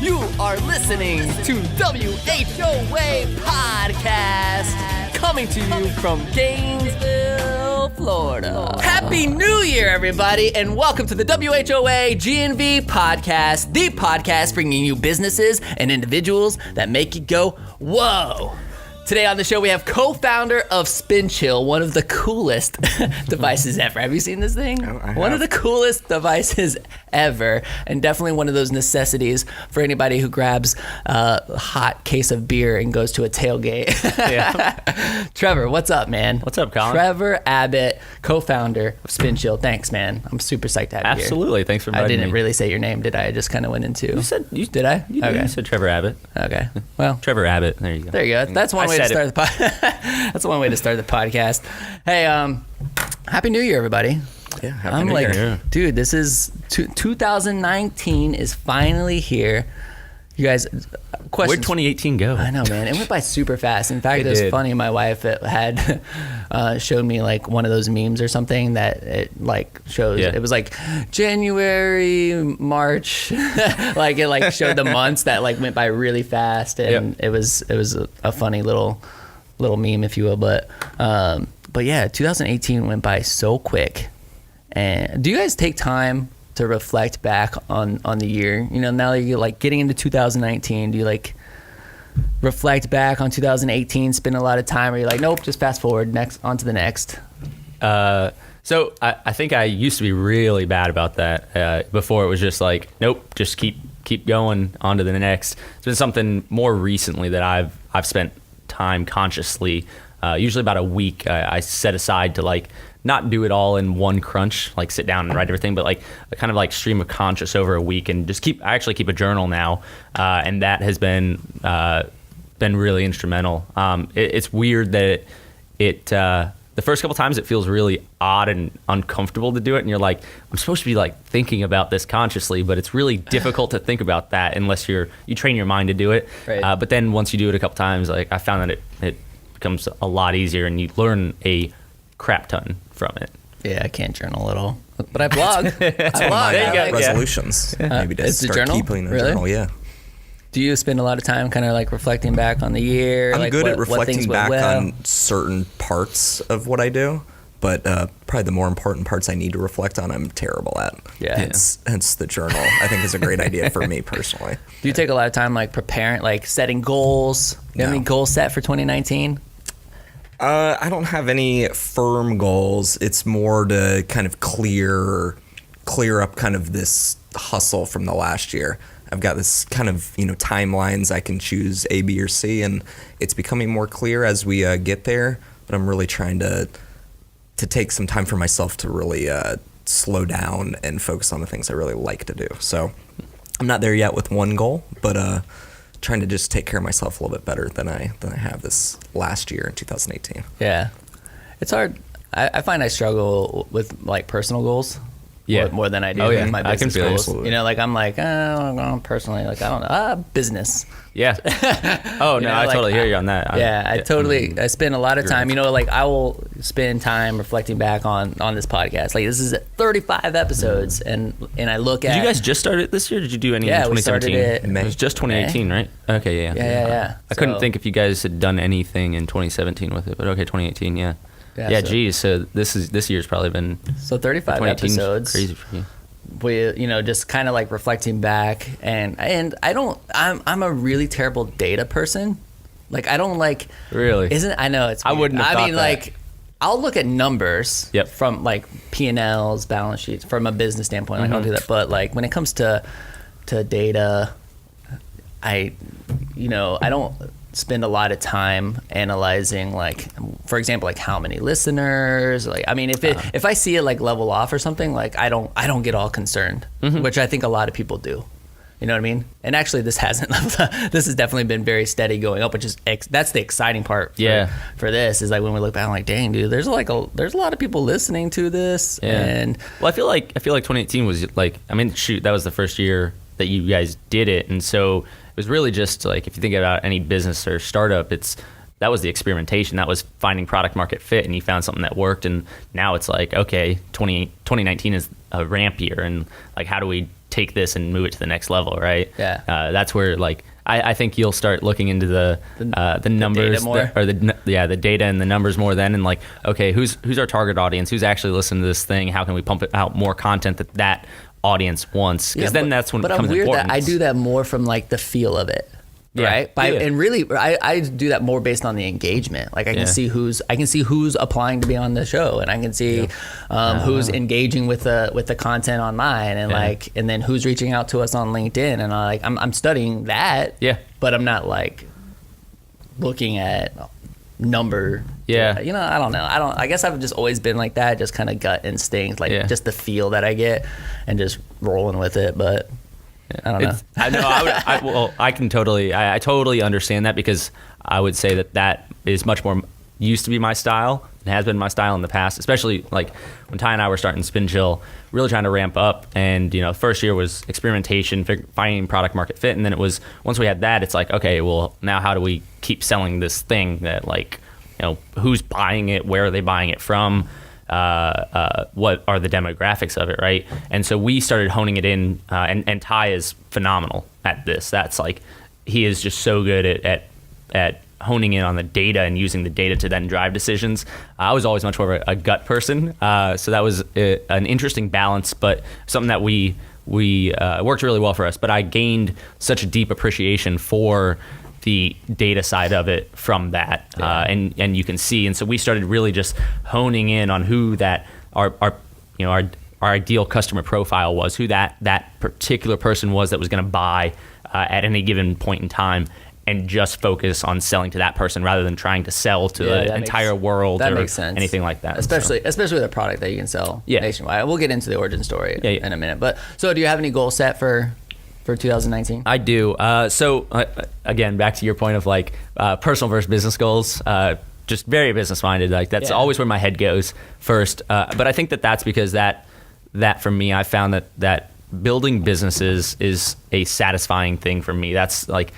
You are listening to WHOA Podcast, coming to you from Gainesville, Florida. Happy New Year, everybody, and welcome to the WHOA GNV Podcast, the podcast bringing you businesses and individuals that make you go, whoa. Today on the show, we have co-founder of SpinChill, one of the coolest devices ever. Have you seen this thing? One of the coolest devices ever, and definitely one of those necessities for anybody who grabs a hot case of beer and goes to a tailgate. Yeah. Trevor, what's up, man? What's up, Collin? Trevor Abbott, co-founder of SpinChill. Thanks, man. I'm super psyched to have you here. Absolutely. Thanks for inviting me. I didn't really say your name, did I? I just kind of went into... Did I? You said Trevor Abbott. Okay. Well, Trevor Abbott. There you go. There you go. That's one way to start the That's one way to start the podcast. Hey, Happy New Year, everybody. Yeah, Happy New Year. Dude, this is 2019 is finally here. You guys, questions? Where'd 2018 go? I know, man. It went by super fast. In fact, it was funny. My wife had showed me like one of those memes or something that it like shows. Yeah. It was like January, March, like it like showed the months that like went by really fast, and it was a funny little meme, if you will. But yeah, 2018 went by so quick. And do you guys take time to reflect back on the year? You know, now that you're like getting into 2019, do you like reflect back on 2018, spend a lot of time, or you're like, nope, just fast forward on to the next? So I think I used to be really bad about that. Before it was just like, nope, just keep going on to the next. It's been something more recently that I've spent time consciously, usually about a week. I set aside to like not do it all in one crunch, like sit down and write everything, but like a kind of like stream of conscious over a week, and just I actually keep a journal now, and that has been really instrumental. It's weird that the first couple times it feels really odd and uncomfortable to do it, and you're like, I'm supposed to be like thinking about this consciously, but it's really difficult to think about that unless you train your mind to do it. Right. But then once you do it a couple times, like I found that it becomes a lot easier, and you learn a crap ton from it. Yeah, I can't journal at all, but I blog. I blog. Resolutions. Maybe to start keeping a journal. Yeah. Do you spend a lot of time kind of like reflecting back on the year? I'm good at reflecting back on certain parts of what I do, but probably the more important parts I need to reflect on, I'm terrible at. Yeah. Hence the journal, I think, is a great idea for me personally. Do you take a lot of time like preparing, like setting goals? You have any goals set for 2019? I don't have any firm goals. It's more to kind of clear up kind of this hustle from the last year. I've got this kind of, timelines. I can choose A, B, or C, and it's becoming more clear as we get there. But I'm really trying to take some time for myself to really slow down and focus on the things I really like to do. So I'm not there yet with one goal, but trying to just take care of myself a little bit better than I have this last year in 2018. Yeah, it's hard. I find I struggle with like personal goals. Yeah, more than I do with my business goals. Absolutely. Like I'm like, personally, like I don't know, business. Yeah. Oh no, I totally hear you on that. I spend a lot of time. Like I will spend time reflecting back on this podcast. Like this is 35 episodes, and I look at. Did you guys just start it this year? Did you do any in 2017? We started it was just 2018, May. Right? Okay, yeah. I couldn't think if you guys had done anything in 2017 with it, but okay, 2018, yeah. Yeah, geez. So this year's probably been 35 episodes. Crazy for you. We, just kind of like reflecting back, and I'm a really terrible data person. Like I don't like. Really? I know it's weird. I wouldn't have thought that. Like I'll look at numbers. Yep. From like P&Ls, balance sheets from a business standpoint. Like I'll do that, but like when it comes to data, I don't spend a lot of time analyzing, like, for example, like how many listeners, like, I mean, if I see it like level off or something, like I don't get all concerned, which I think a lot of people do. You know what I mean? And actually this hasn't leveled up. This has definitely been very steady going up, which is that's the exciting part for this, is like when we look back, I'm like, dang, dude, there's a lot of people listening to this. Yeah. And well, I feel like 2018 was like, I mean, shoot, that was the first year that you guys did it, and so it was really just like, if you think about any business or startup, that was the experimentation, that was finding product market fit, and you found something that worked. And now it's like, okay, 2019 is a ramp year, and like how do we take this and move it to the next level, right? Yeah. That's where like I think you'll start looking into the numbers data more? The data and the numbers more then, and like, okay, who's our target audience? Who's actually listening to this thing? How can we pump it out more content that audience wants? Because then that's when it becomes important. But I'm weird that I do that more from like the feel of it. Yeah. Right. And really, I do that more based on the engagement. Like I can see who's applying to be on the show, and I can see who's engaging with the content online, and and then who's reaching out to us on LinkedIn, and I'm studying that. Yeah. But I'm not like looking at number. Yeah. I don't know. I guess I've just always been like that, just kind of gut instinct, like just the feel that I get, and just rolling with it. But I don't know. I totally understand that, because I would say that is much more used to be my style and has been my style in the past, especially like when Ty and I were starting SpinChill, really trying to ramp up. And, first year was experimentation, finding product market fit. And then it was, once we had that, it's like, okay, well, now how do we keep selling this thing that who's buying it? Where are they buying it from? What are the demographics of it, right? And so we started honing it in, and Ty is phenomenal at this. That's like, he is just so good at honing in on the data and using the data to then drive decisions. I was always much more of a gut person, so that was an interesting balance, but something that we worked really well for us. But I gained such a deep appreciation for the data side of it from that, and you can see. And so we started really just honing in on who that our ideal customer profile was, who that particular person was that was going to buy at any given point in time, and just focus on selling to that person rather than trying to sell to the entire world or anything like that. Especially with a product that you can sell nationwide. We'll get into the origin story in a minute. But so, do you have any goals set for 2019? I do. So again, back to your point of like personal versus business goals. Just very business minded. Like that's always where my head goes first. But I think that's because that for me, I found that building businesses is a satisfying thing for me. That's like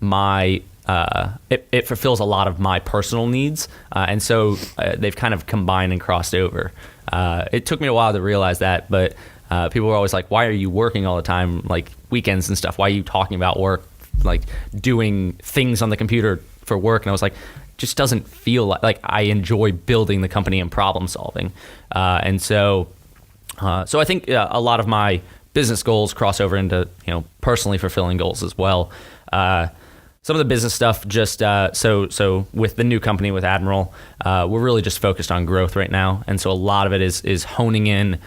it fulfills a lot of my personal needs, and so they've kind of combined and crossed over. It took me a while to realize that, but people were always like, why are you working all the time, like weekends and stuff? Why are you talking about work, like doing things on the computer for work? And I was like, just doesn't feel like I enjoy building the company and problem solving. And so I think a lot of my business goals cross over into personally fulfilling goals as well. Some of the business stuff, just so with the new company with Admiral, we're really just focused on growth right now, and so a lot of it is honing in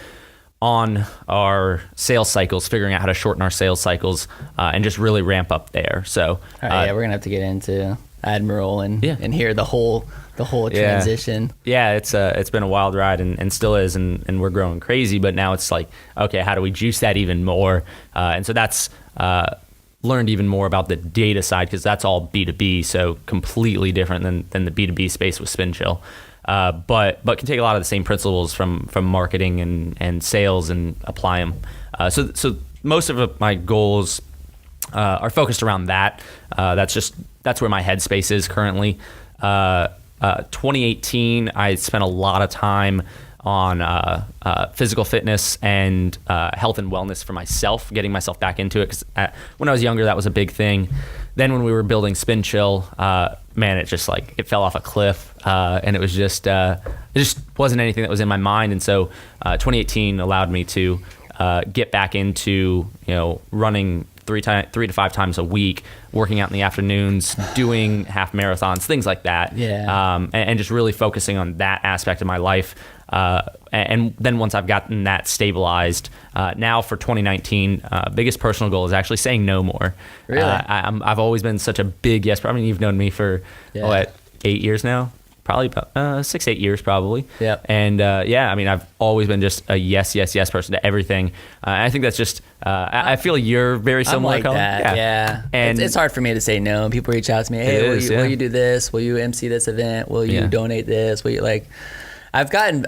on our sales cycles, figuring out how to shorten our sales cycles, and just really ramp up there. So we're gonna have to get into Admiral and hear the whole transition. Yeah, it's been a wild ride and still is, and we're growing crazy. But now it's like, okay, how do we juice that even more? And so that's learned even more about the data side, because that's all B2B, so completely different than the B2B space with SpinChill. But can take a lot of the same principles from marketing and sales and apply them. So most of my goals are focused around that. That's where my headspace is currently. 2018, I spent a lot of time on physical fitness and health and wellness for myself, getting myself back into it. Because when I was younger, that was a big thing. Then when we were building SpinChill, man, it just it fell off a cliff, and it just wasn't anything that was in my mind. And so 2018 allowed me to get back into running 3 to 5 times a week, working out in the afternoons, doing half marathons, things like that. And just really focusing on that aspect of my life. And then once I've gotten that stabilized, now for 2019, biggest personal goal is actually saying no more. Really? I've always been such a big yes. I mean, you've known me for 8 years now. Probably about 6-8 years, probably. Yep. And I mean, I've always been just a yes person to everything. I think that's just. I feel you're very similar. I'm like that. Yeah. And it's hard for me to say no. People reach out to me. Hey, will you do this? Will you MC this event? Will you donate this? Will you like? I've gotten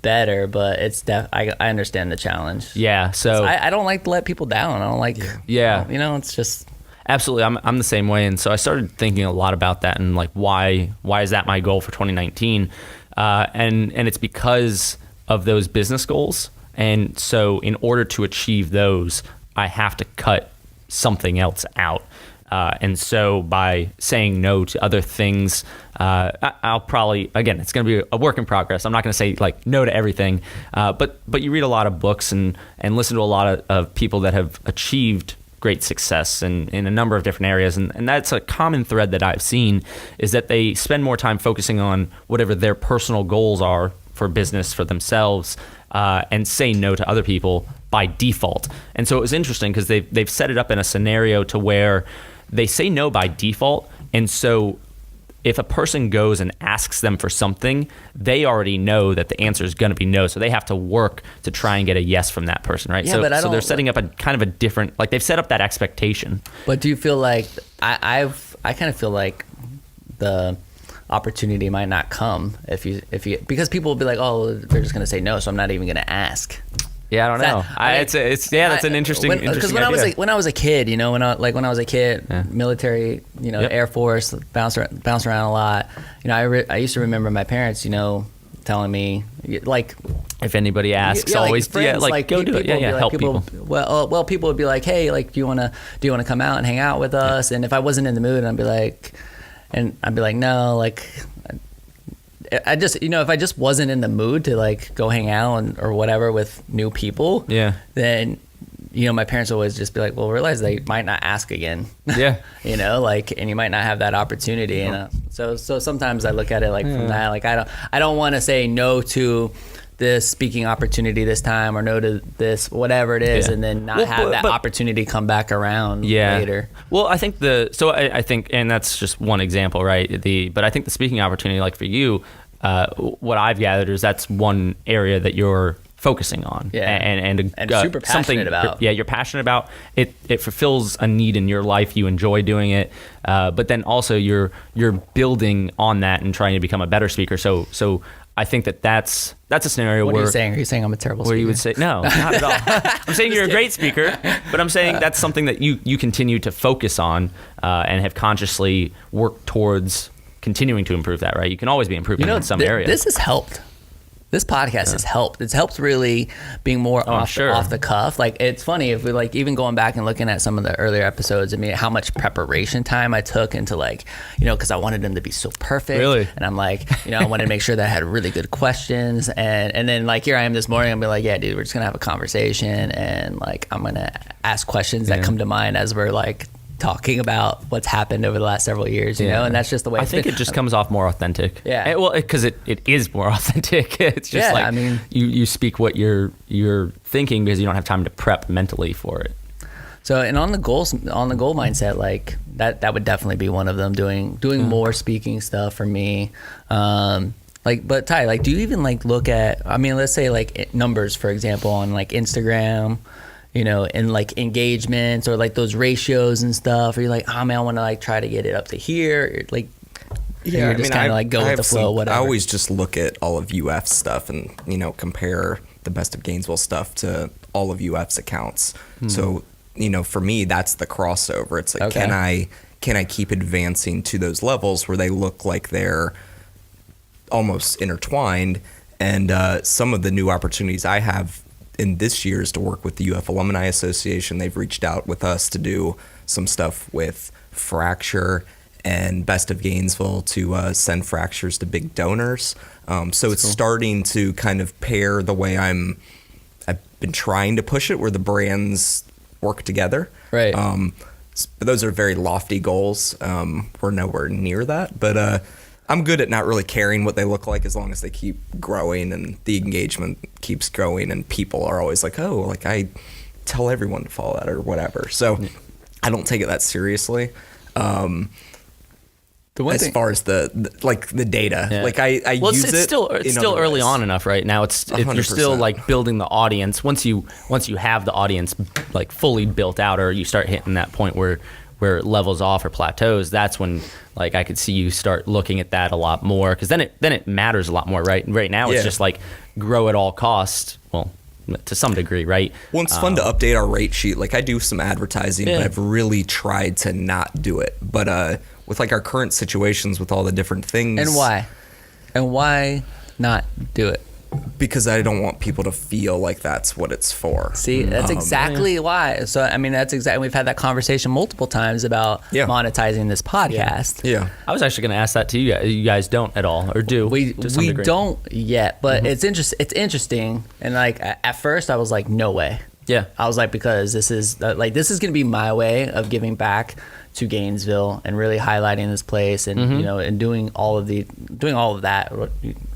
better, but it's I understand the challenge. Yeah. So I don't like to let people down. I don't like. Yeah. It's just. Absolutely, I'm the same way, and so I started thinking a lot about that, and like why is that my goal for 2019? And it's because of those business goals, And so in order to achieve those, I have to cut something else out. And so by saying no to other things, I'll probably, again, it's going to be a work in progress. I'm not going to say like no to everything, but you read a lot of books and listen to a lot of people that have achieved great success in a number of different areas. And that's a common thread that I've seen, is that they spend more time focusing on whatever their personal goals are for business, for themselves, and say no to other people by default. And so it was interesting because they've set it up in a scenario to where they say no by default. And so if a person goes and asks them for something, they already know that the answer is going to be no. So they have to work to try and get a yes from that person, right? Yeah, so, but so they're setting up a kind of a different, like they've set up that expectation. But do you feel like I kind of feel like the opportunity might not come if you because people will be like, oh, they're just going to say no, so I'm not even going to ask. Yeah, I don't know. That's an interesting. Because when I was a kid, you know, when I was a kid, military, you know, Air Force, bounce around a lot. You know, I used to remember my parents, you know, telling me like, if anybody asks, always friends, go do it. Yeah, help people. Well, people would be like, hey, like, do you want to come out and hang out with us? And if I wasn't in the mood, I'd be like, no, like. I just, you know, if I just wasn't in the mood to like go hang out or whatever with new people, then, you know, my parents always just be like, well, realize they might not ask again. Yeah. You know, like, and you might not have that opportunity. And so sometimes I look at it like from that, like, I don't want to say no to this speaking opportunity this time or no to this, whatever it is, and then not have that opportunity come back around later. Well, I think I think, and that's just one example, right? But I think the speaking opportunity, like for you, what I've gathered is that's one area that you're focusing on, and super passionate about. Yeah, you're passionate about it. It fulfills a need in your life. You enjoy doing it, but then also you're building on that and trying to become a better speaker. So I think that's a scenario where. What are you saying? Are you saying I'm a terrible speaker? Where you would say no, not at all. I'm saying you're a great speaker, but I'm saying that's something that you continue to focus on and have consciously worked towards continuing to improve that, right? You can always be improving in some area. This has helped. This podcast has helped. It's helped really being more off the cuff. Like, it's funny if we like even going back and looking at some of the earlier episodes. I mean, how much preparation time I took into like, you know, because I wanted them to be so perfect. Really? And I'm like, you know, I wanted to make sure that I had really good questions. And then like here I am this morning. I'm be like, yeah, dude, we're just gonna have a conversation, and like I'm gonna ask questions that come to mind as we're like talking about what's happened over the last several years, you know, and that's just the way I think it just comes off more authentic. Yeah. Well, because it is more authentic. It's just like, I mean, you speak what you're thinking because you don't have time to prep mentally for it. So, and on the goal mindset, like that would definitely be one of them, doing more speaking stuff for me. But Ty, like, do you even like look at, I mean, let's say like numbers, for example, on like Instagram, you know, and like engagements or like those ratios and stuff, or you're like, oh man, I want to like try to get it up to here, like, yeah, you're just kind of like go with the flow, whatever. I always just look at all of UF stuff and, you know, compare the Best of Gainesville stuff to all of UF's accounts. So, you know, for me, that's the crossover. It's like, can I keep advancing to those levels where they look like they're almost intertwined? And some of the new opportunities I have in this year is to work with the UF Alumni Association. They've reached out with us to do some stuff with Fracture and Best of Gainesville to send fractures to big donors. So it's starting to kind of pair the way I've been trying to push it, where the brands work together. Right. But those are very lofty goals. We're nowhere near that, but I'm good at not really caring what they look like as long as they keep growing and the engagement keeps growing and people are always like, oh, like I tell everyone to follow that or whatever. So I don't take it that seriously. As far as the data, like I use it. It's still early on enough right now. You're still like building the audience. Once you have the audience like fully built out, or you start hitting that point where it levels off or plateaus, that's when like I could see you start looking at that a lot more, because then it matters a lot more, right? Right now it's just like grow at all costs. Well, to some degree, right? Well, it's fun to update our rate sheet. Like I do some advertising, but I've really tried to not do it. But with like our current situations with all the different things. And why not do it? because I don't want people to feel like that's what it's for. See, that's exactly why. So, I mean, that's exactly, we've had that conversation multiple times about monetizing this podcast. Yeah. I was actually going to ask that to you guys. You guys don't at all, or do? We to some degree? don't yet, but it's interesting. And like at first I was like, no way. Yeah. I was like, because this is going to be my way of giving back to Gainesville and really highlighting this place and you know, and doing all of that.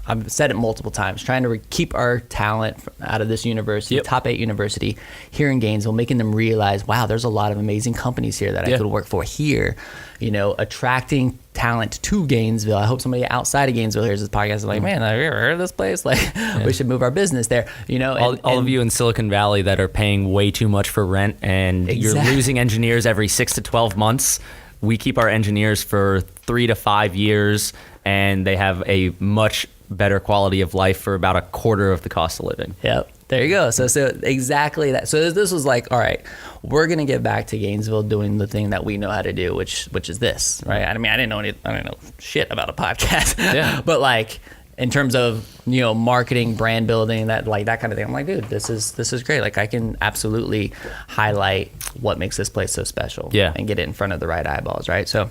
I've said it multiple times, trying to keep our talent out of this university, top 8 university here in Gainesville, making them realize, wow, there's a lot of amazing companies here that I could work for here, you know, attracting talent to Gainesville. I hope somebody outside of Gainesville hears this podcast and like, man, have you ever heard of this place? Like, we should move our business there, you know. All of you in Silicon Valley that are paying way too much for rent and you're losing engineers every 6 to 12 months. We keep our engineers for 3 to 5 years, and they have a much better quality of life for about a quarter of the cost of living. Yep. There you go. So exactly that. So this was like, all right, we're gonna get back to Gainesville doing the thing that we know how to do, which is this, right? I mean, I didn't know shit about a podcast, but like in terms of, you know, marketing, brand building, that kind of thing, I'm like, dude, this is great. Like, I can absolutely highlight what makes this place so special, and get it in front of the right eyeballs, right? So.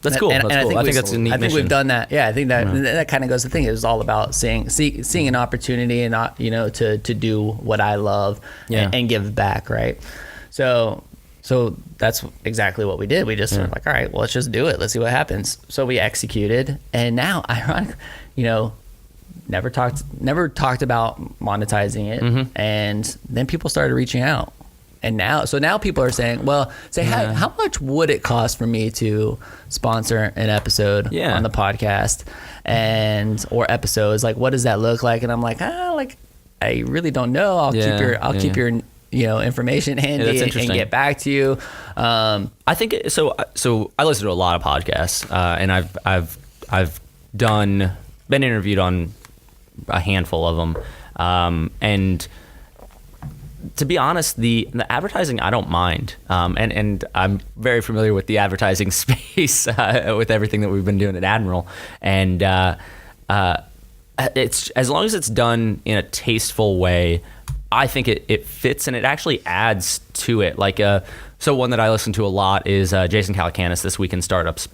That's cool. That's cool. I think that's a neat mission. I think we've done that. Yeah, I think that kind of goes to the thing. It was all about seeing an opportunity and not, you know, to do what I love and give back, right? So that's exactly what we did. We just were like, all right, well, let's just do it. Let's see what happens. So we executed, and now, ironically, you know, never talked about monetizing it, and then people started reaching out. And now people are saying, well, how much would it cost for me to sponsor an episode on the podcast or episodes? Like, what does that look like? And I'm like, I really don't know. I'll keep your you know, information handy and get back to you. I think so I listen to a lot of podcasts, and I've been interviewed on a handful of them, and to be honest, the advertising I don't mind, and I'm very familiar with the advertising space with everything that we've been doing at Admiral, and it's, as long as it's done in a tasteful way, I think it fits, and it actually adds to it. Like, so one that I listen to a lot is Jason Calacanis, This Week in Startups,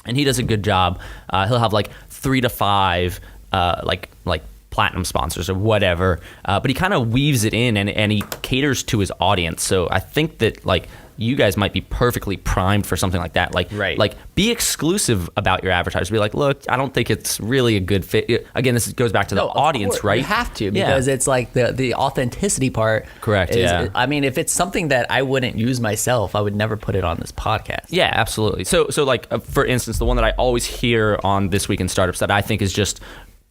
and he does a good job. He'll have like 3 to 5 like platinum sponsors or whatever, but he kind of weaves it in and he caters to his audience. So I think that like you guys might be perfectly primed for something like that. Like, like be exclusive about your advertisers. Be like, look, I don't think it's really a good fit. Again, this goes back to the audience, right? You have to, because it's like the authenticity part. Correct. I mean, if it's something that I wouldn't use myself, I would never put it on this podcast. Yeah, absolutely. So like, for instance, the one that I always hear on This Week in Startups that I think is just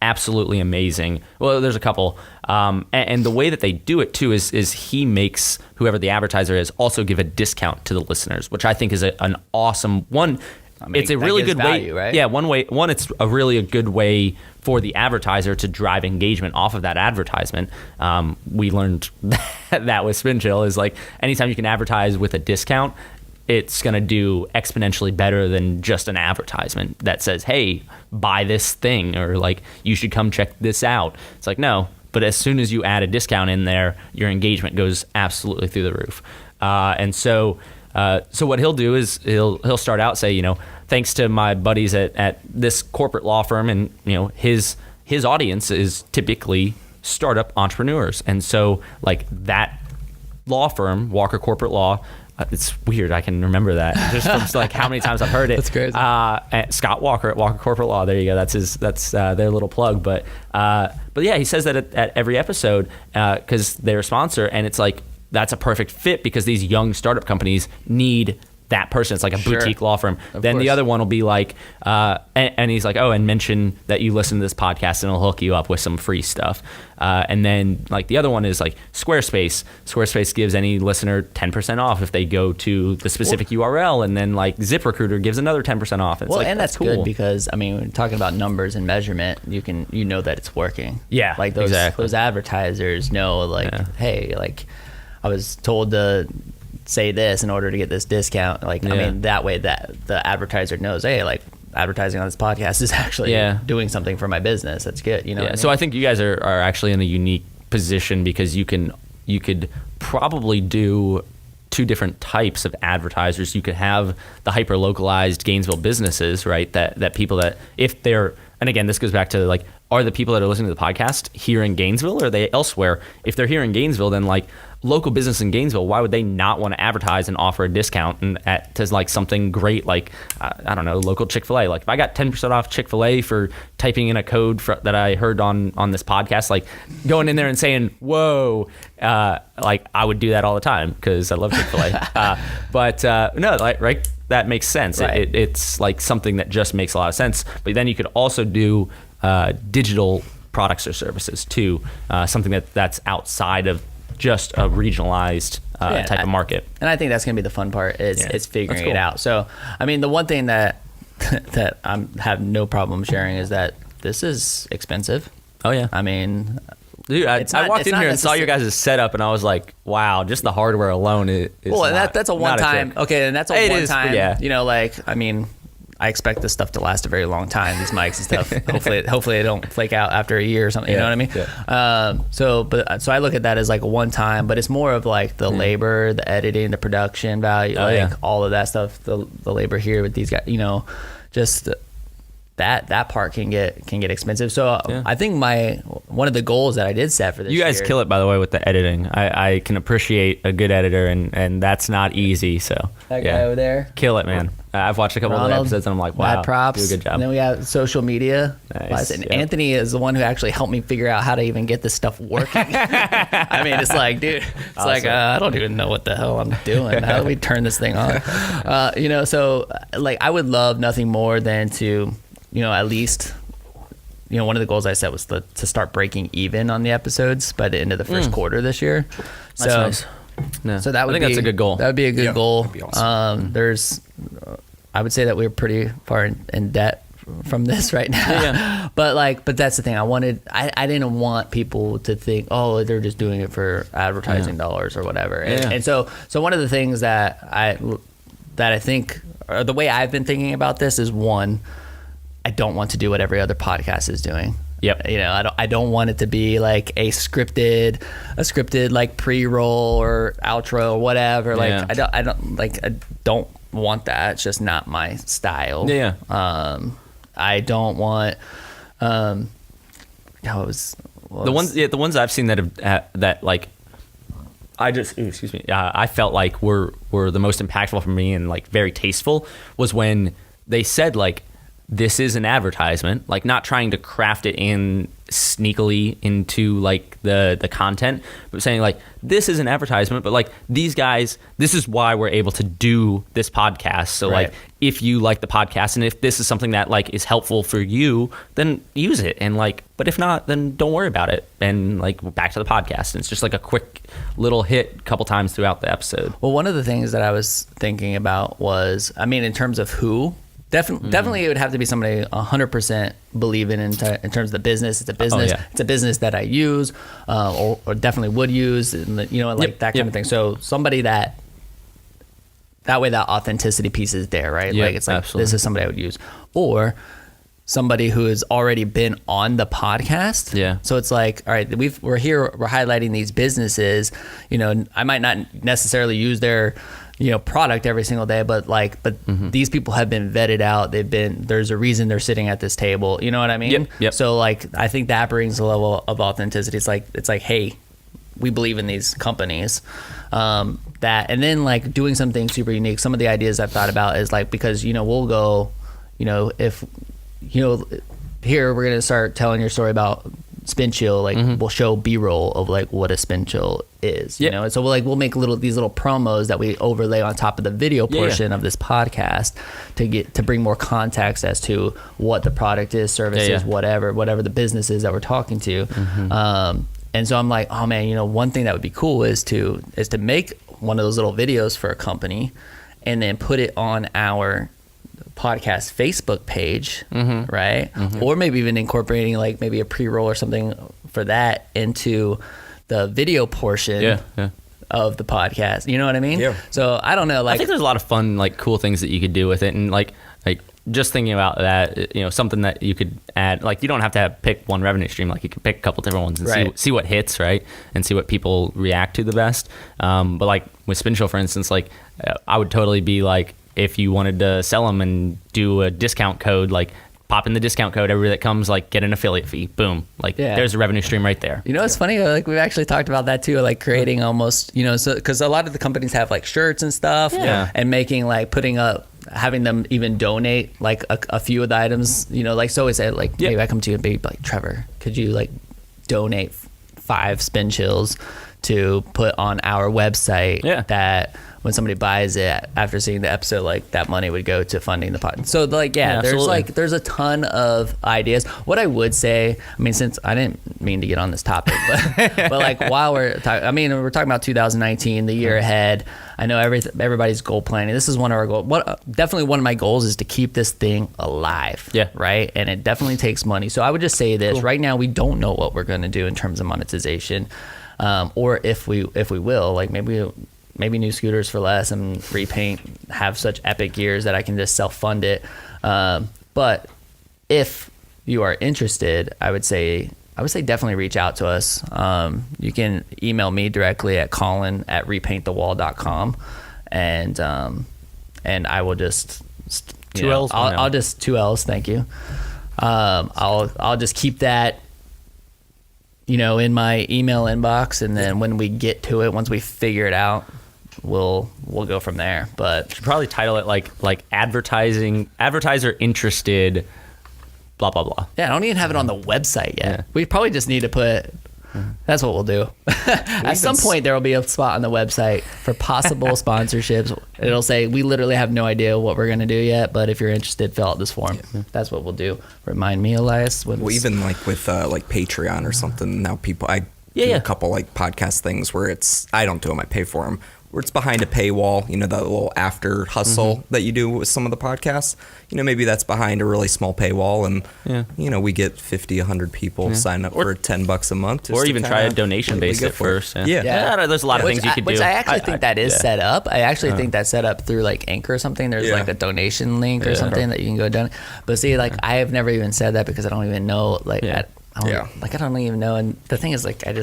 absolutely amazing. Well, there's a couple, and the way that they do it too is he makes whoever the advertiser is also give a discount to the listeners, which I think is an awesome one. I mean, it's a really good value, way, right? Yeah, one, it's a really good way for the advertiser to drive engagement off of that advertisement. We learned that with SpinChill is like anytime you can advertise with a discount, it's going to do exponentially better than just an advertisement that says, hey, buy this thing, or like, you should come check this out. It's like, no, but as soon as you add a discount in there, your engagement goes absolutely through the roof. And so what he'll do is he'll start out, say, you know, thanks to my buddies at this corporate law firm, and, you know, his audience is typically startup entrepreneurs. And so like that law firm, Walker Corporate Law, it's weird. I can remember that just from like how many times I've heard it. That's crazy. Scott Walker at Walker Corporate Law. There you go. That's their little plug. But yeah, he says that at every episode because they're a sponsor, and it's like that's a perfect fit because these young startup companies need that person. It's like a boutique law firm. Then the other one will be like, and he's like, oh, and mention that you listen to this podcast, and it'll hook you up with some free stuff. And then like the other one is like Squarespace. Squarespace gives any listener 10% off if they go to the specific URL, and then like ZipRecruiter gives another 10% off. It's and that's cool because I mean, when you're talking about numbers and measurement, you know that it's working. Yeah, like those advertisers know, like, hey, like I was told to say this in order to get this discount. Like, I mean, that way that the advertiser knows, hey, like advertising on this podcast is actually doing something for my business. That's good. You know. Yeah. So I think you guys are actually in a unique position because you could probably do two different types of advertisers. You could have the hyper localized Gainesville businesses, right? That people that if they're, and again, this goes back to like, are the people that are listening to the podcast here in Gainesville or are they elsewhere? If they're here in Gainesville, then like local business in Gainesville, why would they not want to advertise and offer a discount and to like something great like, I don't know, local Chick-fil-A. Like if I got 10% off Chick-fil-A for typing in a code that I heard on this podcast, like going in there and saying, whoa, like I would do that all the time because I love Chick-fil-A. But no, like, right, that makes sense. Right. It's like something that just makes a lot of sense. But then you could also do digital products or services too, something that's outside of just a regionalized type of market. And I think that's going to be the fun part is figuring it out. So, I mean, the one thing that I have no problem sharing is that this is expensive. Oh, yeah. I mean, dude, I walked in here and saw your guys' setup and I was like, wow, just the hardware alone is well, not, that's a one-time. Okay, and that's a one-time. Yeah. You know, like, I mean, I expect this stuff to last a very long time, these mics and stuff. hopefully they don't flake out after a year or something. You know what I mean? Yeah. So I look at that as like a one time, but it's more of like the labor, the editing, the production value, all of that stuff. The labor here with these guys, you know, just that part can get expensive. So I think one of the goals that I did set for this year. You guys kill it, by the way, with the editing. I can appreciate a good editor, and that's not easy. So that guy over there, kill it, man. I've watched a couple of the episodes and I'm like, wow, props. do a good job. And then we have social media. Nice. And Anthony is the one who actually helped me figure out how to even get this stuff working. I mean, it's like, dude, it's like, I don't even know what the hell I'm doing. How do we turn this thing on? You know, so like I would love nothing more than to, you know, at least, you know, one of the goals I set was to start breaking even on the episodes by the end of the first quarter this year. That's nice. No. So that would that's a good goal. That would be a good goal. That'd be awesome. I would say that we're pretty far in debt from this right now. Yeah. But that's the thing. I didn't want people to think, oh, they're just doing it for advertising dollars or whatever. And so one of the things that I think, or the way I've been thinking about this is, one, I don't want to do what every other podcast is doing. Yep. You know, I don't want it to be like a scripted like pre-roll or outro or whatever. Like I don't want that. It's just not my style. Yeah. I don't want the ones I've seen that have that like I felt like were the most impactful for me and like very tasteful was when they said like, this is an advertisement, like not trying to craft it in sneakily into like the content, but saying like, this is an advertisement, but like these guys, this is why we're able to do this podcast. So like, if you like the podcast and if this is something that like is helpful for you, then use it. And like, but if not, then don't worry about it. And like back to the podcast. And it's just like a quick little hit a couple times throughout the episode. Well, one of the things that I was thinking about was, I mean, in terms of who, Definitely, it would have to be somebody 100% believe in terms of the business. It's a business. It's a business that I use, or definitely would use, and you know, like that kind of thing. So somebody that way that authenticity piece is there, right? Like it's like absolutely. This is somebody I would use, or somebody who has already been on the podcast. Yeah. So it's like, all right, we're highlighting these businesses. You know, I might not necessarily use their product every single day, but these people have been vetted out. There's a reason they're sitting at this table. You know what I mean? Yep. So like, I think that brings a level of authenticity. It's like, hey, we believe in these companies. And then like doing something super unique. Some of the ideas I've thought about is like, because, we'll go, if, here we're going to start telling your story about SpinChill, like we'll show B-roll of like what a SpinChill is, you know? And so we'll make these little promos that we overlay on top of the video portion of this podcast to bring more context as to what the product is, services, whatever the business is that we're talking to. And so I'm like, oh man, one thing that would be cool is to make one of those little videos for a company and then put it on our podcast Facebook page, right? Or maybe even incorporating like maybe a pre-roll or something for that into the video portion of the podcast. You know what I mean? Yeah. So I don't know. Like, I think there's a lot of fun, like cool things that you could do with it, and like just thinking about that, something that you could add, like you don't have to pick one revenue stream, like you can pick a couple different ones and see what hits, right? And see what people react to the best. But like with SpinChill, for instance, like I would totally be like, if you wanted to sell them and do a discount code, like pop in the discount code, everybody that comes, like get an affiliate fee, boom, like there's a revenue stream right there. It's funny, like we've actually talked about that too, like creating almost, so because a lot of the companies have like shirts and stuff, and making like putting up, having them even donate like a few of the items, like so we said, like maybe I come to you and be like, Trevor, could you like donate 5 SpinChills to put on our website that when somebody buys it after seeing the episode, like that money would go to funding the pod. So like, there's a ton of ideas. What I would say, I mean, since I didn't mean to get on this topic, but like while we're talking, we're talking about 2019, the year ahead. I know everybody's goal planning. This is one of our goals. Definitely one of my goals is to keep this thing alive. Yeah. Right. And it definitely takes money. So I would just say this right now, we don't know what we're going to do in terms of monetization, or if we will, like maybe new scooters for less and repaint have such epic gears that I can just self-fund it. But if you are interested, I would say definitely reach out to us. You can email me directly at Collin@repaintthewall.com, and I will just two L's. I'll just 2 L's. Thank you. I'll just keep that in my email inbox, and then when we get to it, once we figure it out, we'll go from there. But you should probably title it like advertiser interested, blah blah blah. Yeah, I don't even have it on the website yet. Yeah. We probably just need to put. That's what we'll do. At some point, there will be a spot on the website for possible sponsorships. It'll say, we literally have no idea what we're going to do yet, but if you're interested, fill out this form. Yeah. That's what we'll do. Remind me, Elias. Even like with like Patreon or something, now I do a couple like podcast things where I don't do them, I pay for them, where it's behind a paywall, that little after hustle that you do with some of the podcasts. Maybe that's behind a really small paywall, and we get 50, 100 people sign up for $10 a month. Or even try a donation based at first. Yeah. There's a lot of things you could do. Which I actually think that is set up. I actually think that's set up through like Anchor or something. There's like a donation link or something that you can go down. But see, like I have never even said that because I don't even know. Like I don't even know. And the thing is, like I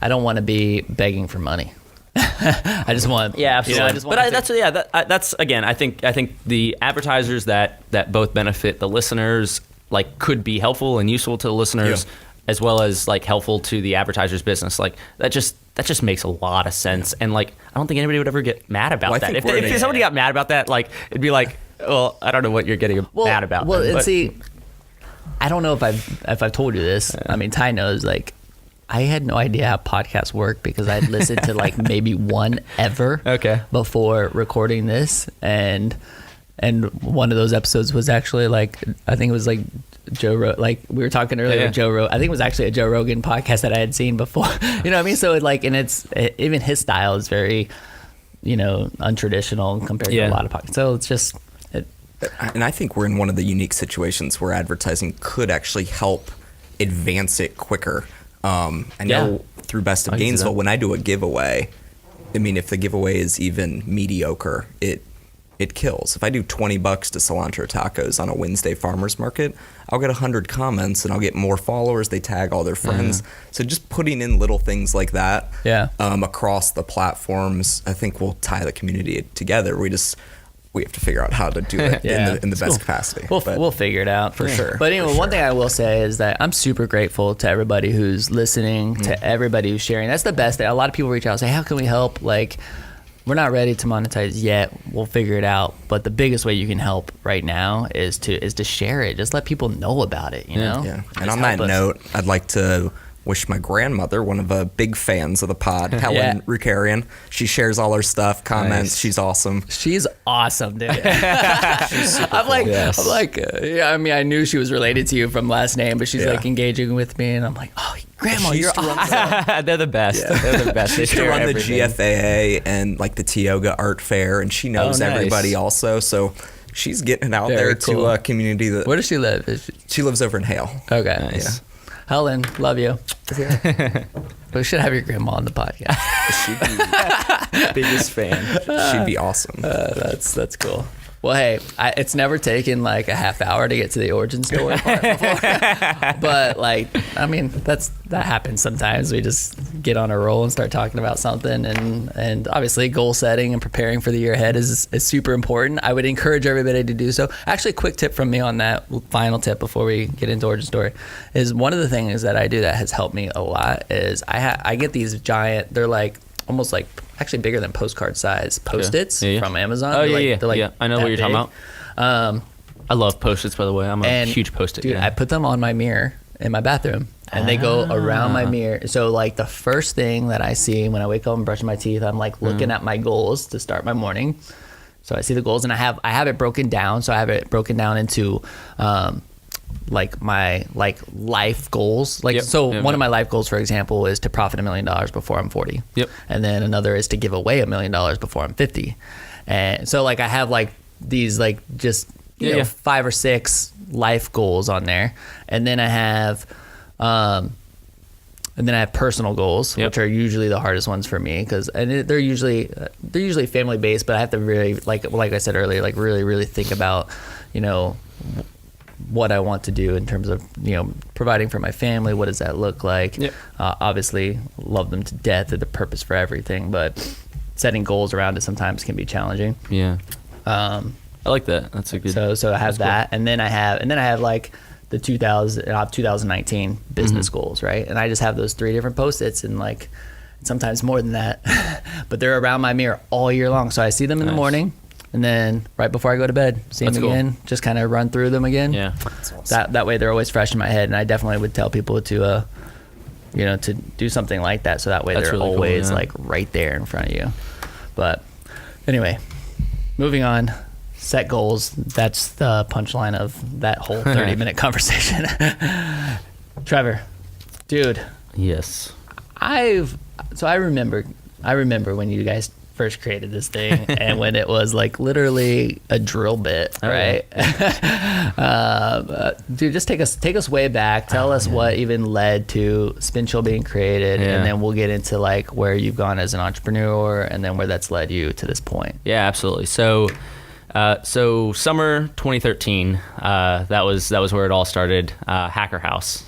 don't want to be begging for money. I just want, absolutely. That's again. I think the advertisers that both benefit the listeners, like could be helpful and useful to the listeners, as well as like helpful to the advertiser's business. Like that just makes a lot of sense. And like I don't think anybody would ever get mad about that. If somebody got mad about that, like it'd be like, well, I don't know what you're getting mad about. Well, and see, I don't know if I've told you this. I mean, Ty knows, like, I had no idea how podcasts work because I'd listened to like maybe one ever before recording this, and one of those episodes was actually like, I think it was like Joe Rogan, like we were talking earlier with Joe Rogan. I think it was actually a Joe Rogan podcast that I had seen before. You know what I mean? So even his style is very, untraditional compared to a lot of podcasts. So it's just. And I think we're in one of the unique situations where advertising could actually help advance it quicker. I know through Best of Gainesville, when I do a giveaway, I mean, if the giveaway is even mediocre, it kills. If I do $20 to cilantro tacos on a Wednesday farmers market, I'll get 100 comments and I'll get more followers. They tag all their friends. So just putting in little things like that across the platforms, I think will tie the community together. We have to figure out how to do it in the best capacity. We'll figure it out for sure. But anyway, one thing I will say is that I'm super grateful to everybody who's listening, to everybody who's sharing. That's the best thing. A lot of people reach out and say, how can we help? Like, we're not ready to monetize yet. We'll figure it out. But the biggest way you can help right now is to share it. Just let people know about it, you know? Yeah. And on that note, I'd like to wish my grandmother, one of the big fans of the pod, Helen Ricarian. She shares all her stuff, comments. Nice. She's awesome. She's awesome, dude. She's super cool. I'm like, I mean, I knew she was related to you from last name, but she's like engaging with me, and I'm like, oh, Grandma, you're awesome. They're the best. Yeah. They're the best. They used to run the GFAA and like the Tioga Art Fair, and she knows everybody also. So she's getting out there to a community that. Where does she live? She lives over in Hale. Okay, nice. Yeah. Helen, love you. We should have your grandma on the podcast. She'd be biggest fan. She'd be awesome. That's cool. Well, hey, it's never taken like a half hour to get to the origin story part before. But like, I mean, that happens sometimes. We just get on a roll and start talking about something, and obviously goal setting and preparing for the year ahead is super important. I would encourage everybody to do so. Actually, a quick tip from me on that final tip before we get into origin story is one of the things that I do that has helped me a lot is I get these giant, they're like almost like actually bigger than postcard size Post-its from Amazon. Oh, they're like I know what you're big. talking about. I love Post-its, by the way. I'm a huge Post-it dude, guy. I put them on my mirror in my bathroom, and they go around my mirror. So like the first thing that I see when I wake up and brush my teeth, I'm like looking at my goals to start my morning. So I see the goals, and I have it broken down. So I have it broken down into like my life goals. Like one of my life goals, for example, is to profit $1 million before I'm 40. Yep. And then another is to give away $1 million before I'm 50. And so like I have like these like just you know 5 or 6 life goals on there, and then I have personal goals, which are usually the hardest ones for me because they're usually family based, but I have to really like I said earlier, like really think about what I want to do in terms of providing for my family. What does that look like? Obviously love them to death, they're the purpose for everything, but setting goals around it sometimes can be challenging. I like that. That's a good. So I have that, cool. and then I have like the 2019 business goals, right? And I just have those 3 different Post-its, and like sometimes more than that, but they're around my mirror all year long. So I see them in the morning, and then right before I go to bed, see them again. Just kind of run through them again. Yeah, that's awesome. That way they're always fresh in my head, and I definitely would tell people to to do something like that, so that way they're really always like right there in front of you. But anyway, moving on. Set goals. That's the punchline of that whole 30-minute conversation. Trevor, dude. Yes. I remember when you guys first created this thing and when it was like literally a drill bit, right? Dude, just take us way back. Tell us what even led to SpinChill being created, and then we'll get into like where you've gone as an entrepreneur and then where that's led you to this point. Yeah, absolutely. So summer 2013, that was where it all started. Hacker House.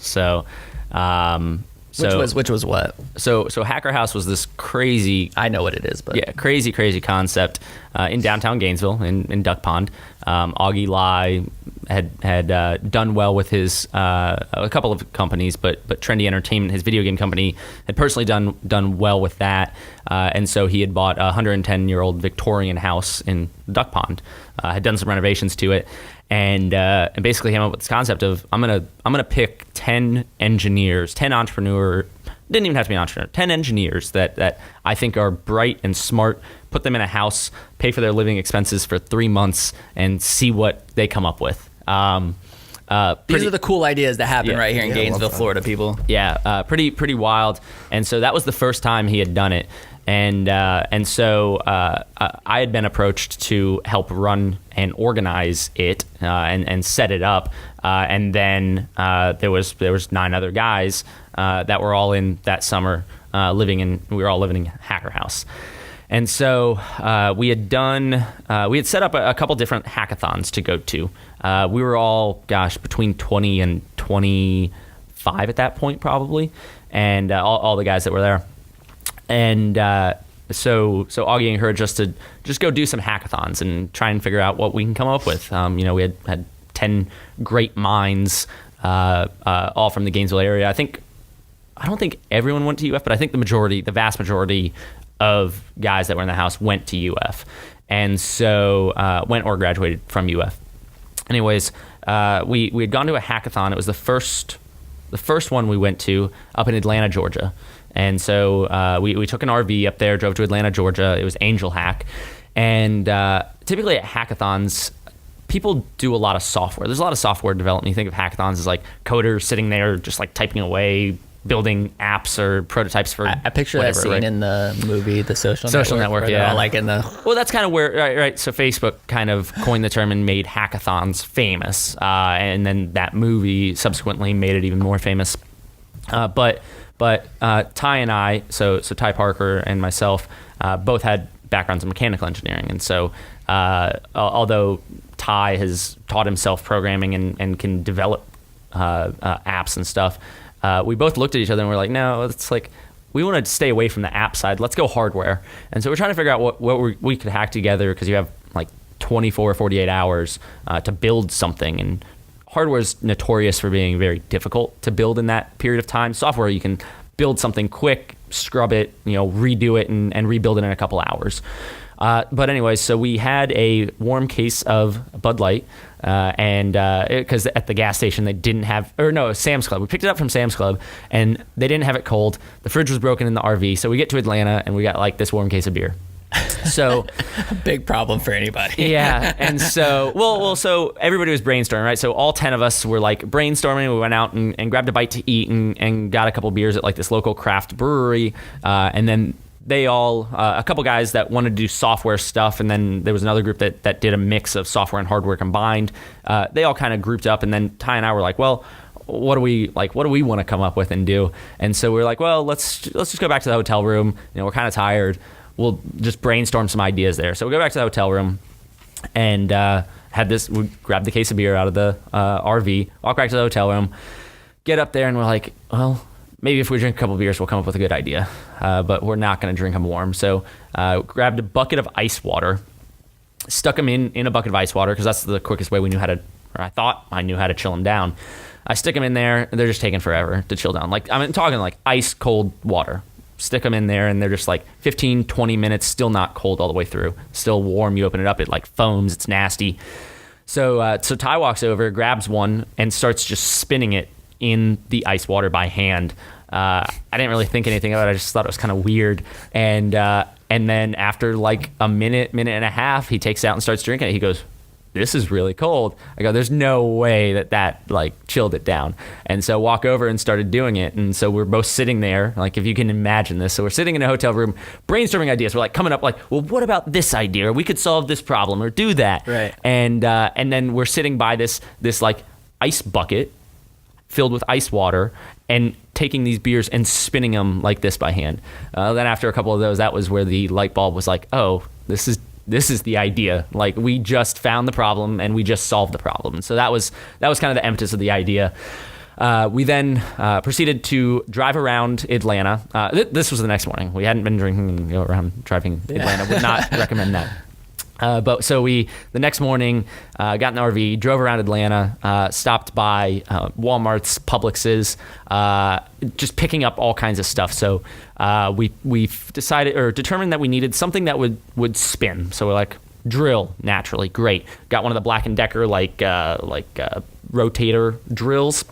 Which was what? So Hacker House was this crazy. I know what it is, but crazy concept in downtown Gainesville in Duck Pond. Augie Lai had done well with his a couple of companies, but Trendy Entertainment, his video game company, had personally done well with that, and so he had bought a 110-year-old Victorian house in Duck Pond, had done some renovations to it, and basically came up with this concept of I'm gonna pick 10 engineers, 10 entrepreneur. Didn't even have to be an entrepreneur. 10 engineers that I think are bright and smart. Put them in a house, pay for their living expenses for 3 months, and see what they come up with. These are the cool ideas that happen right here in Gainesville, Florida, people. Yeah, pretty wild. And so that was the first time he had done it. And so I had been approached to help run and organize it and set it up. And then there was 9 other guys that were all in that summer we were all living in Hacker House. And so we had set up a couple different hackathons to go to. We were all, between 20 and 25 at that point probably, and all the guys that were there. And so Augie encouraged us to just go do some hackathons and try and figure out what we can come up with. We had 10 great minds, all from the Gainesville area. I don't think everyone went to UF, but I think the vast majority of guys that were in the house went to UF, and so went or graduated from UF. Anyways, we had gone to a hackathon. It was the first one we went to up in Atlanta, Georgia. And so we took an RV up there, drove to Atlanta, Georgia. It was Angel Hack. And typically at hackathons, people do a lot of software. There's a lot of software development. You think of hackathons as like coders sitting there just like typing away, building apps or prototypes for I picture that scene in the movie The Social Network. Yeah. Like Well, that's kind of where, right. So Facebook kind of coined the term and made hackathons famous. And then that movie subsequently made it even more famous. But Ty and I, so Ty Parker and myself, both had backgrounds in mechanical engineering. And so although Ty has taught himself programming and can develop apps and stuff, we both looked at each other and we're like, no, it's like, we want to stay away from the app side. Let's go hardware. And so we're trying to figure out what we could hack together, because you have like 24 or 48 hours to build something. And hardware is notorious for being very difficult to build in that period of time. Software, you can build something quick, scrub it, redo it, and rebuild it in a couple hours. But anyway, so we had a warm case of Bud Light, and because at the gas station they didn't have, or no, Sam's Club. We picked it up from Sam's Club, and they didn't have it cold. The fridge was broken in the RV, so we get to Atlanta, and we got like this warm case of beer. So a big problem for anybody. Yeah. And so, so everybody was brainstorming, right? So all 10 of us were like brainstorming. We went out and grabbed a bite to eat and got a couple beers at like this local craft brewery. And then they all, a couple guys that wanted to do software stuff, and then there was another group that did a mix of software and hardware combined. They all kind of grouped up, and then Ty and I were like, well, what do we want to come up with and do? And so we were like, well, let's just go back to the hotel room. We're kind of tired. We'll just brainstorm some ideas there. So we go back to the hotel room and we grabbed the case of beer out of the RV, walk back to the hotel room, get up there, and we're like, well, maybe if we drink a couple beers, we'll come up with a good idea. But we're not going to drink them warm. So grabbed a bucket of ice water, stuck them in a bucket of ice water, because that's the quickest way we knew how to, or I thought I knew how to chill them down. I stick them in there, and they're just taking forever to chill down. Like, I'm talking like ice cold water. Stick them in there, and they're just like 15, 20 minutes, still not cold all the way through. Still warm. You open it up, it like foams. It's nasty. So Ty walks over, grabs one, and starts just spinning it in the ice water by hand. I didn't really think anything of it. I just thought it was kind of weird. And then after like a minute and a half, he takes it out and starts drinking it. He goes, this is really cold. I go, there's no way that like chilled it down. And so walk over and started doing it. And so we're both sitting there, like, if you can imagine this. So we're sitting in a hotel room, brainstorming ideas. We're like coming up like, well, what about this idea? Or we could solve this problem or do that. Right. And then we're sitting by this like ice bucket filled with ice water and taking these beers and spinning them like this by hand. Then after a couple of those, that was where the light bulb was like, oh, this is the idea. Like, we just found the problem and we just solved the problem. So that was kind of the impetus of the idea. We then proceeded to drive around Atlanta. This was the next morning. We hadn't been drinking around driving Atlanta. Would not recommend that. But so the next morning, got in the RV, drove around Atlanta, stopped by Walmart's, Publix's, just picking up all kinds of stuff. So we determined that we needed something that would spin. So we're like, drill naturally, great. Got one of the Black & Decker like rotator drills.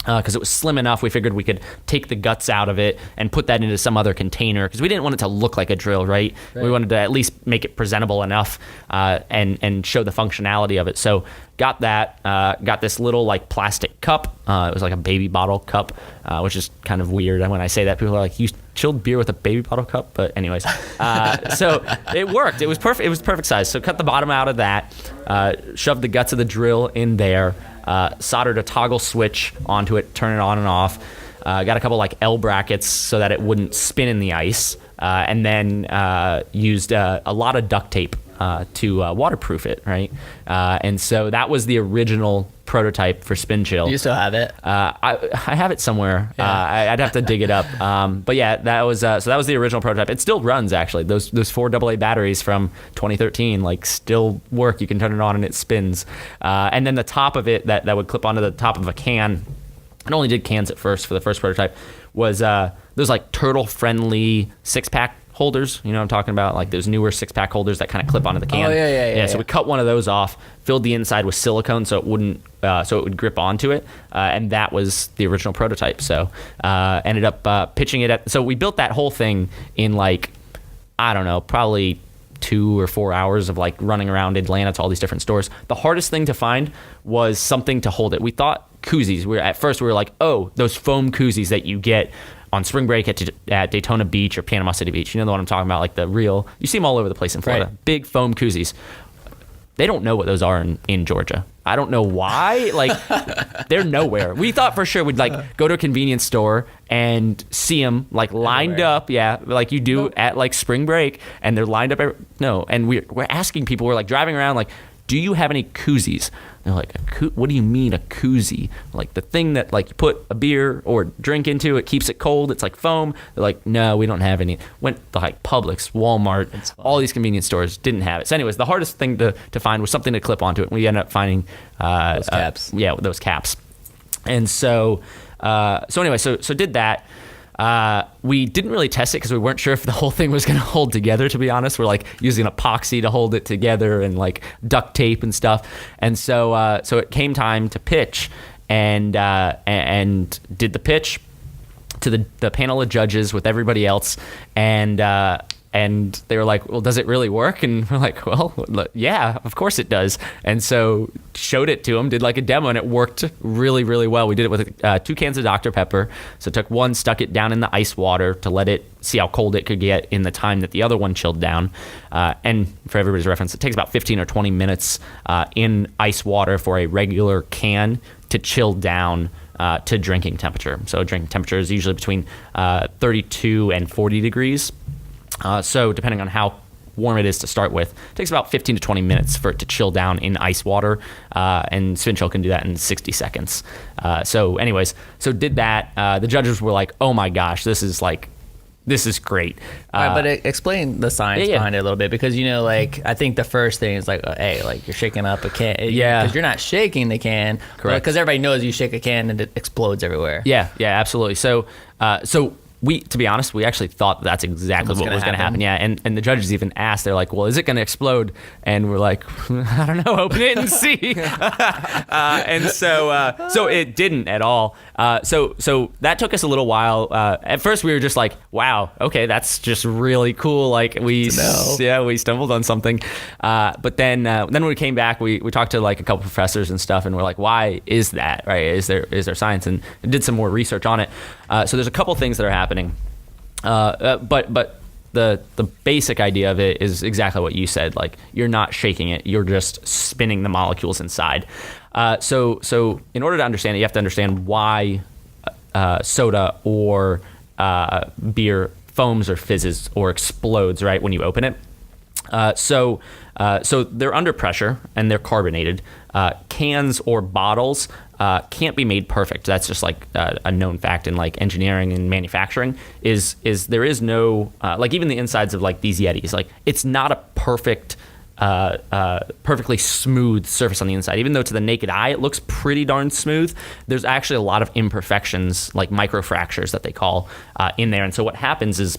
Because it was slim enough, we figured we could take the guts out of it and put that into some other container, because we didn't want it to look like a drill, right? We wanted to at least make it presentable enough and show the functionality of it. So got that, got this little like plastic cup. It was like a baby bottle cup, which is kind of weird. And when I say that, people are like, you chilled beer with a baby bottle cup? But anyways, so it worked. It was perfect. It was perfect size. So cut the bottom out of that, shoved the guts of the drill in there, soldered a toggle switch onto it, turn it on and off. Got a couple like L brackets so that it wouldn't spin in the ice, and then used a lot of duct tape to waterproof it, right? And so that was the original prototype for SpinChill. You still have it? I have it somewhere. Yeah. I'd have to dig it up. But yeah, that was the original prototype. It still runs, actually. Those 4 AA batteries from 2013 like still work. You can turn it on and it spins. And then the top of it that would clip onto the top of a can. It only did cans at first for the first prototype. Was those like turtle-friendly 6-pack holders, you know what I'm talking about, like those newer 6-pack holders that kind of clip onto the can. Yeah. So we cut one of those off, filled the inside with silicone so it would grip onto it, and that was the original prototype. So ended up pitching it at. So we built that whole thing in like, I don't know, probably 2 or 4 hours of like running around Atlanta to all these different stores. The hardest thing to find was something to hold it. We thought koozies. At first we were like, oh, those foam koozies that you get on spring break at Daytona Beach or Panama City Beach. You know the one I'm talking about, like the you see them all over the place in Florida. Right. Big foam koozies. They don't know what those are in Georgia. I don't know why. Like, they're nowhere. We thought for sure we'd like go to a convenience store and see them like lined up, like you do at like spring break, and they're lined up. No, and we're asking people. We're like driving around, like, do you have any koozies? And they're like, what do you mean a koozie? Like the thing that like you put a beer or drink into, it keeps it cold. It's like foam. They're like, no, we don't have any. Went to like Publix, Walmart, all these convenience stores didn't have it. So anyways, the hardest thing to find was something to clip onto it. We ended up finding those caps. Those caps. And so did that. We didn't really test it because we weren't sure if the whole thing was going to hold together, to be honest. We're like using epoxy to hold it together and like duct tape and stuff. And so it came time to pitch, and did the pitch to the panel of judges with everybody else. And they were like, well, does it really work? And we're like, well, yeah, of course it does. And so showed it to them, did like a demo, and it worked really, really well. We did it with 2 cans of Dr. Pepper. So took one, stuck it down in the ice water to let it see how cold it could get in the time that the other one chilled down. And for everybody's reference, it takes about 15 or 20 minutes in ice water for a regular can to chill down to drinking temperature. So drinking temperature is usually between 32 and 40 degrees. So depending on how warm it is to start with, it takes about 15 to 20 minutes for it to chill down in ice water, and SpinChill can do that in 60 seconds. So did that. The judges were like, oh my gosh, this is great. All right, but explain the science behind it a little bit, because like I think the first thing is like, hey, like you're shaking up a can, because you're not shaking the can, correct? Because everybody knows you shake a can and it explodes everywhere. Yeah, absolutely. So we, to be honest, we actually thought that's exactly what was going to happen. Yeah, and the judges even asked, they're like, well, is it going to explode? And we're like, I don't know, open it and see. And so it didn't at all. So that took us a little while. At first, we were just like, wow, okay, that's just really cool. Like we stumbled on something. But then when we came back, we talked to like a couple professors and stuff, and we're like, why is that? Right? Is there science? And did some more research on it. So there's a couple things that are happening. But the basic idea of it is exactly what you said. Like you're not shaking it, you're just spinning the molecules inside. So in order to understand it, you have to understand why soda or beer foams or fizzes or explodes right when you open it. So they're under pressure and they're carbonated. Cans or bottles can't be made perfect. That's just like a known fact in like engineering and manufacturing. Is there is no like even the insides of like these Yetis, like it's not a perfect, perfectly smooth surface on the inside. Even though to the naked eye it looks pretty darn smooth, there's actually a lot of imperfections, like microfractures that they call in there. And so what happens is,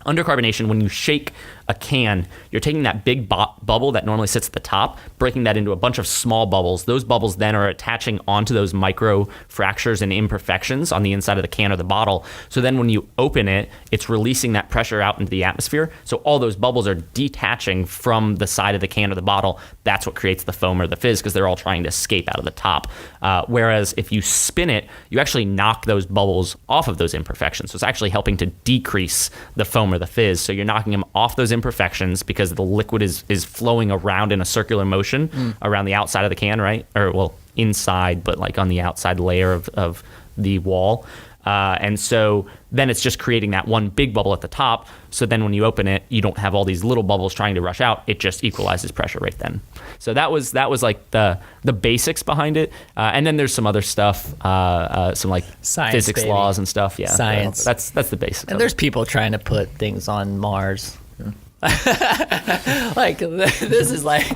under carbonation, when you shake a can, you're taking that big bubble that normally sits at the top, breaking that into a bunch of small bubbles. Those bubbles then are attaching onto those micro fractures and imperfections on the inside of the can or the bottle. So then when you open it, it's releasing that pressure out into the atmosphere. So all those bubbles are detaching from the side of the can or the bottle. That's what creates the foam or the fizz, because they're all trying to escape out of the top. Whereas if you spin it, you actually knock those bubbles off of those imperfections. So it's actually helping to decrease the foam or the fizz. So you're knocking them off those imperfections because the liquid is flowing around in a circular motion around the outside of the can, right? Or well, inside, but like on the outside layer of the wall. And so then it's just creating that one big bubble at the top. So then when you open it, you don't have all these little bubbles trying to rush out. It just equalizes pressure right then. So that was like the basics behind it. And then there's some other stuff, some like science, physics baby. Laws and stuff. Yeah, science. That's the basics. And there's people trying to put things on Mars. Like this is like,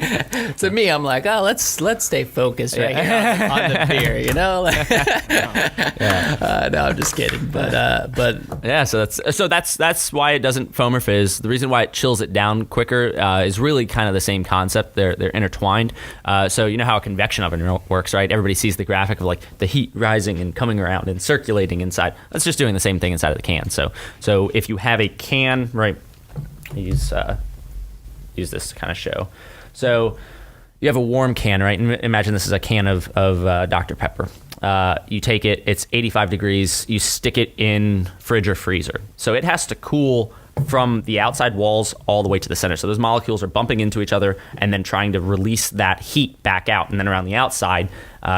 to me, I'm like, oh, let's stay focused right here on the beer, you know. No, I'm just kidding, but yeah. So that's why it doesn't foam or fizz. The reason why it chills it down quicker is really kind of the same concept. They're intertwined. So you know how a convection oven works, right? Everybody sees the graphic of like the heat rising and coming around and circulating inside. That's just doing the same thing inside of the can. So if you have a can, right? Use this to kind of show. So you have a warm can, right? And imagine this is a can of Dr. Pepper. You take it, it's 85 degrees, you stick it in fridge or freezer. So it has to cool from the outside walls all the way to the center. So those molecules are bumping into each other and then trying to release that heat back out. And then around the outside,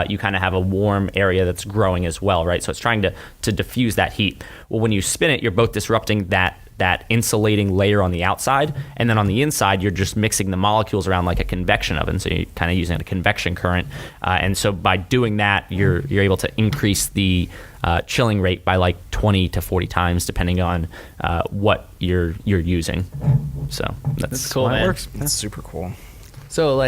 you kind of have a warm area that's growing as well, right? So it's trying to diffuse that heat. Well, when you spin it, you're both disrupting that insulating layer on the outside, and then on the inside, you're just mixing the molecules around like a convection oven. So you're kind of using a convection current. And so by doing that, you're able to increase the chilling rate by like 20 to 40 times, depending on what you're using. So that's cool, how man. it works. That's super cool. So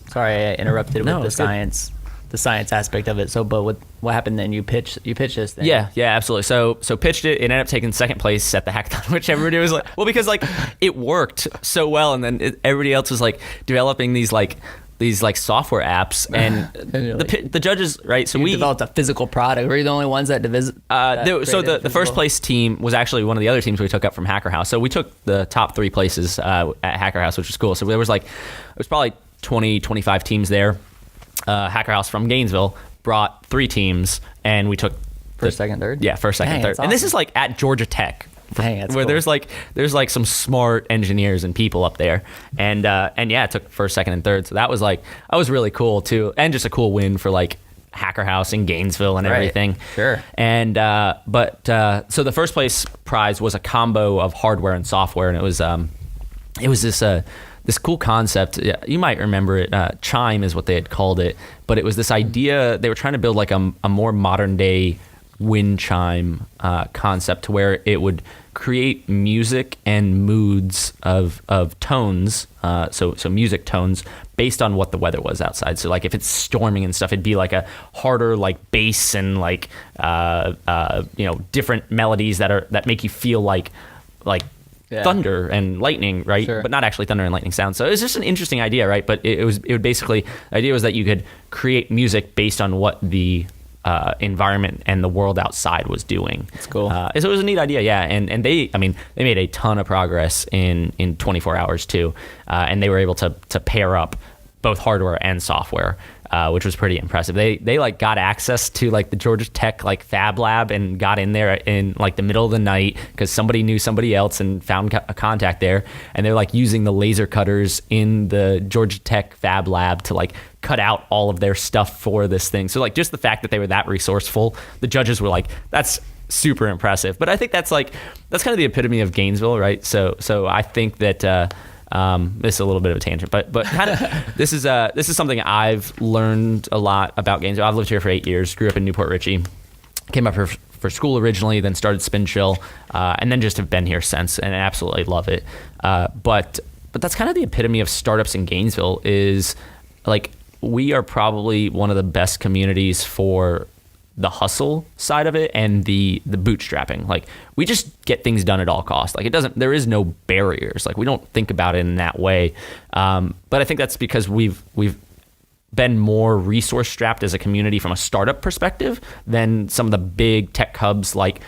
sorry I interrupted No, with the it's good. science aspect of it. So, but what happened then? You pitched this thing. Yeah, absolutely. So pitched it. It ended up taking second place at the hackathon, which everybody was like, well, because like it worked so well, and then everybody else was like developing these software apps, and the judges, right? So we we developed a physical product. Were you the only ones that so the first place team was actually one of the other teams we took up from Hacker House. So we took the top 3 places at Hacker House, which was cool. So there was it was probably 20, 25 teams there. Hacker House from Gainesville brought 3 teams, and we took first, second, third. Yeah, first, second, Dang, third. that's And this awesome. is like at Georgia Tech. Dang, that's where cool. there's some smart engineers and people up there, and yeah, it took first, second, and third. So that was really cool too, and just a cool win for like Hacker House in Gainesville and Right. everything. Sure. And so the first place prize was a combo of hardware and software, and it was this cool concept. You might remember it. Chime is what they had called it, but it was this idea. They were trying to build like a more modern day wind chime concept, to where it would create music and moods of tones, so music tones based on what the weather was outside. So like if it's storming and stuff, it'd be like a harder like bass and like different melodies that make you feel like Yeah. thunder and lightning, right? Sure. But not actually thunder and lightning sounds. So it's just an interesting idea, right? But it would basically, the idea was that you could create music based on what the environment and the world outside was doing. That's cool. So it was a neat idea, yeah. And they made a ton of progress in 24 hours too, and they were able to pair up both hardware and software, which was pretty impressive. They like got access to like the Georgia Tech like Fab Lab and got in there in like the middle of the night because somebody knew somebody else and found a contact there, and they're like using the laser cutters in the Georgia Tech Fab Lab to like cut out all of their stuff for this thing. So like just the fact that they were that resourceful, the judges were like, that's super impressive. But I think that's kind of the epitome of Gainesville, right? So I think that this is a little bit of a tangent, but kind of this is something I've learned a lot about Gainesville. I've lived here for 8 years, grew up in Newport Richey, came up here for school originally, then started SpinChill, and then just have been here since, and I absolutely love it. But that's kind of the epitome of startups in Gainesville. Is like we are probably one of the best communities for the hustle side of it and the bootstrapping. Like we just get things done at all costs. Like there is no barriers. Like we don't think about it in that way. But I think that's because we've been more resource strapped as a community from a startup perspective than some of the big tech hubs like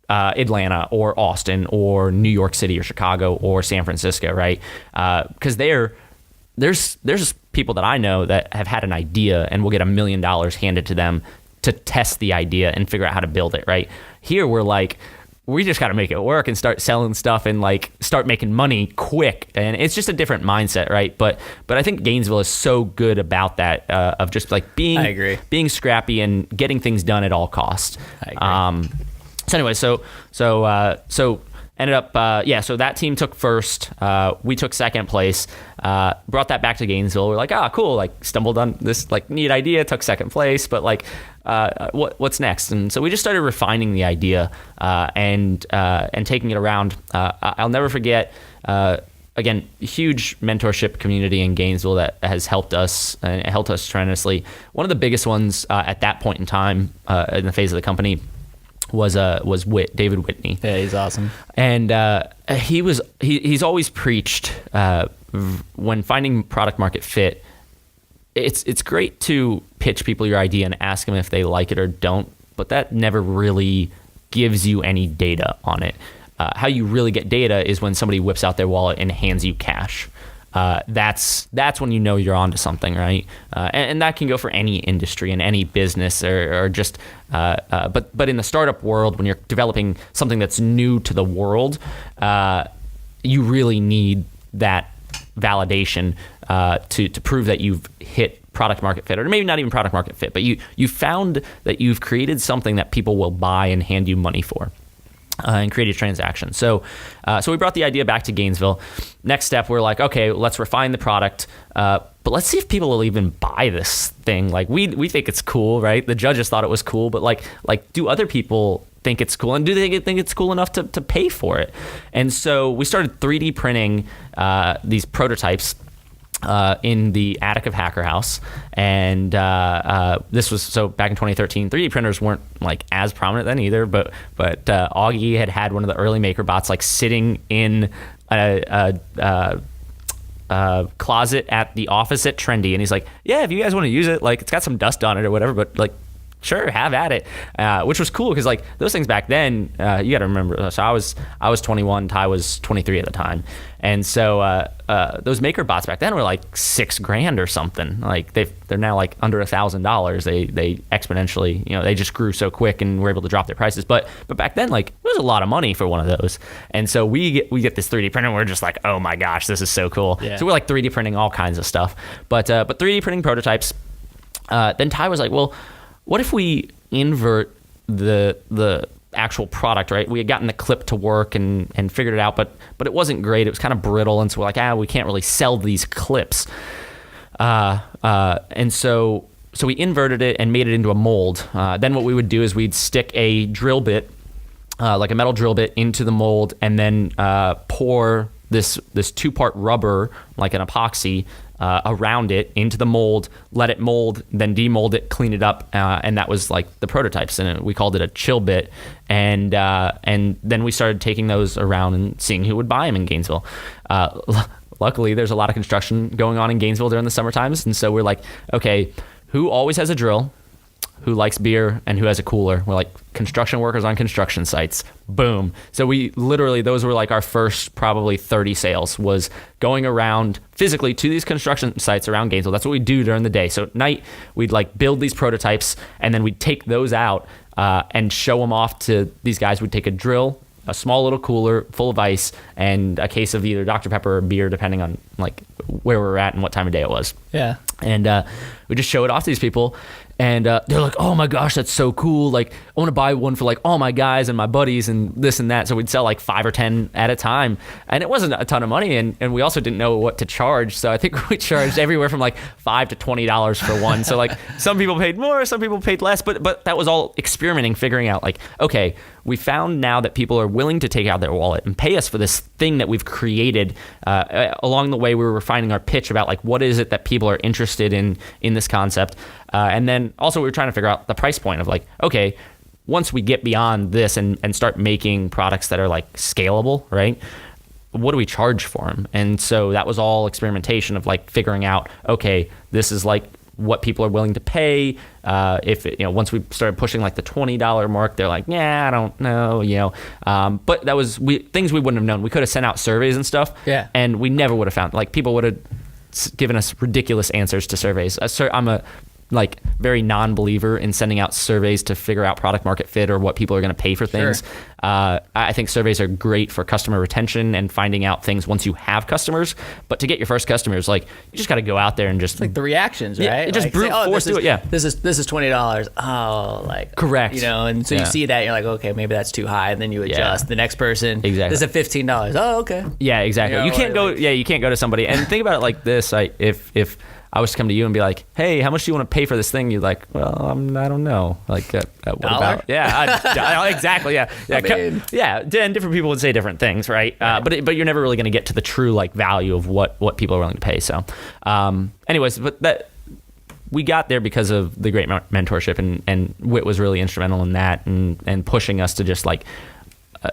Atlanta or Austin or New York City or Chicago or San Francisco, right? Because there's people that I know that have had an idea and will get $1 million handed to them to test the idea and figure out how to build it, right? Here we're like, we just got to make it work and start selling stuff and like start making money quick. And it's just a different mindset, right? But I think Gainesville is so good about that, of just like I agree. being scrappy and getting things done at all costs. I agree. So anyway, so ended up, so that team took first. We took second place, brought that back to Gainesville. We're like, cool, like stumbled on this like neat idea, took second place, but like, what's next? And so we just started refining the idea, and taking it around. I'll never forget, again, huge mentorship community in Gainesville that has helped us tremendously. One of the biggest ones at that point in time, in the phase of the company, was David Whitney. Yeah, he's awesome. And he's always preached, when finding product market fit, it's great to pitch people your idea and ask them if they like it or don't, but that never really gives you any data on it. How you really get data is when somebody whips out their wallet and hands you cash. that's when you know you're onto something, right? And that can go for any industry and any business, or just but in the startup world, when you're developing something that's new to the world, you really need that validation to prove that you've hit product market fit, or maybe not even product market fit, but you found that you've created something that people will buy and hand you money for. And create a transaction. So we brought the idea back to Gainesville. Next step, we're like, okay, let's refine the product, but let's see if people will even buy this thing. Like we think it's cool, right? The judges thought it was cool, but like do other people think it's cool, and do they think it's cool enough to pay for it? And so we started 3D printing these prototypes in the attic of Hacker House, and this was so back in 2013. 3D printers weren't like as prominent then either, but Augie had one of the early MakerBots like sitting in a closet at the office at Trendy, and he's like, yeah, if you guys want to use it, like it's got some dust on it or whatever, but like sure, have at it, which was cool because like those things back then, you got to remember. So I was 21, Ty was 23 at the time, and so those MakerBots back then were like $6,000 or something. Like they're now like under $1,000. They exponentially, they just grew so quick and were able to drop their prices. But back then, like it was a lot of money for one of those. And so we get this 3D printer, and we're just like, oh my gosh, this is so cool. Yeah. So we're like 3D printing all kinds of stuff, but 3D printing prototypes. Then Ty was like, well, what if we invert the actual product, right? We had gotten the clip to work and figured it out, but it wasn't great. It was kind of brittle, and so we're like, we can't really sell these clips. And so we inverted it and made it into a mold. Then what we would do is we'd stick a drill bit, like a metal drill bit, into the mold, and then pour this 2-part rubber, like an epoxy, around it into the mold, let it mold, then demold it, clean it up, and that was like the prototypes, and we called it a chill bit. And then we started taking those around and seeing who would buy them in Gainesville. Luckily, there's a lot of construction going on in Gainesville during the summer times, and so we're like, okay, who always has a drill, who likes beer, and who has a cooler? We're like, construction workers on construction sites. Boom. So we literally, those were like our first probably 30 sales, was going around physically to these construction sites around Gainesville. That's what we do during the day. So at night, we'd like build these prototypes, and then we'd take those out and show them off to these guys. We'd take a drill, a small little cooler full of ice, and a case of either Dr. Pepper or beer, depending on like where we're at and what time of day it was. Yeah. And we just show it off to these people. And they're like, oh my gosh, that's so cool. Like, I want to buy one for like all my guys and my buddies and this and that. So we'd sell like 5 or 10 at a time. And it wasn't a ton of money. And we also didn't know what to charge. So I think we charged everywhere from like $5 to $20 for one. So like some people paid more, some people paid less. But that was all experimenting, figuring out like, okay, we found now that people are willing to take out their wallet and pay us for this thing that we've created. Along the way, we were refining our pitch about like, what is it that people are interested in this concept. And then also we were trying to figure out the price point of like, okay, once we get beyond this and start making products that are like scalable, right? What do we charge for them? And so that was all experimentation of like figuring out, okay, this is like what people are willing to pay. If once we started pushing like the $20 mark, they're like, yeah, I don't know, but that was things we wouldn't have known. We could have sent out surveys and stuff, yeah, and we never would have found, like, people would have given us ridiculous answers to surveys. I'm a like very non-believer in sending out surveys to figure out product market fit or what people are going to pay for things. Sure. I think surveys are great for customer retention and finding out things once you have customers. But to get your first customers, like, you just got to go out there and just, it's like the reactions, right? Yeah, just brute force to it. Yeah, this is $20. Oh, like, correct. And so you see that, you're like, okay, maybe that's too high, and then you adjust. The next person, exactly. This is $15. Oh, okay. Yeah, exactly. You can't go. You can't go to somebody and think about it like this. If I was to come to you and be like, hey, how much do you want to pay for this thing? You're like, well, I don't know. Like, what about? Yeah, exactly. Yeah. And different people would say different things, right? But you're never really going to get to the true like value of what people are willing to pay. So, anyways, but we got there because of the great mentorship, and Whit was really instrumental in that and pushing us to just like,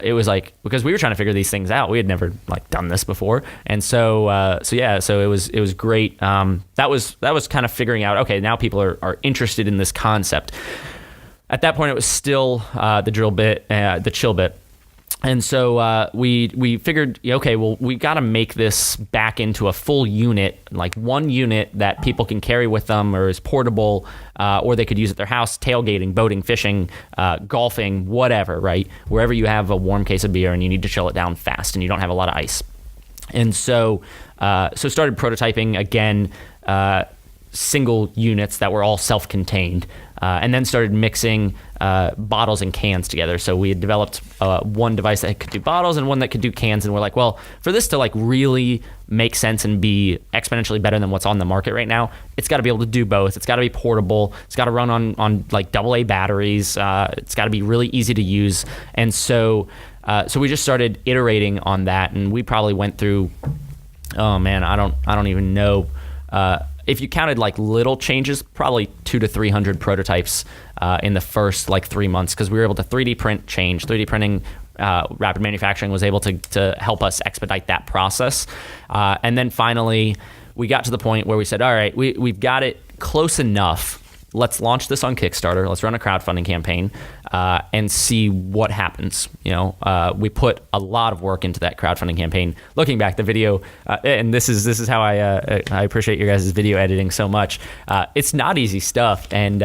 it was like, because we were trying to figure these things out. We had never like done this before. And so it was great. That was kind of figuring out, okay, now people are interested in this concept. At that point, it was still the drill bit, the chill bit. And so we figured, okay, well, we got to make this back into a full unit, like one unit that people can carry with them or is portable, or they could use at their house, tailgating, boating, fishing, golfing, whatever, right? Wherever you have a warm case of beer and you need to chill it down fast and you don't have a lot of ice. And so started prototyping again, single units that were all self-contained, and then started mixing bottles and cans together. So we had developed one device that could do bottles and one that could do cans, and we're like, well, for this to like really make sense and be exponentially better than what's on the market right now, it's got to be able to do both. It's got to be portable. It's got to run on like AA batteries. It's got to be really easy to use. And so we just started iterating on that, and we probably went through, oh man, I don't even know. If you counted like little changes, probably 200 to 300 prototypes in the first like 3 months, because we were able to 3D print change. 3D printing, rapid manufacturing was able to help us expedite that process. And then finally, we got to the point where we said, all right, we've got it close enough. Let's launch this on Kickstarter. Let's run a crowdfunding campaign and see what happens. You know, we put a lot of work into that crowdfunding campaign. Looking back, the video, and this is how I appreciate your guys' video editing so much. It's not easy stuff, and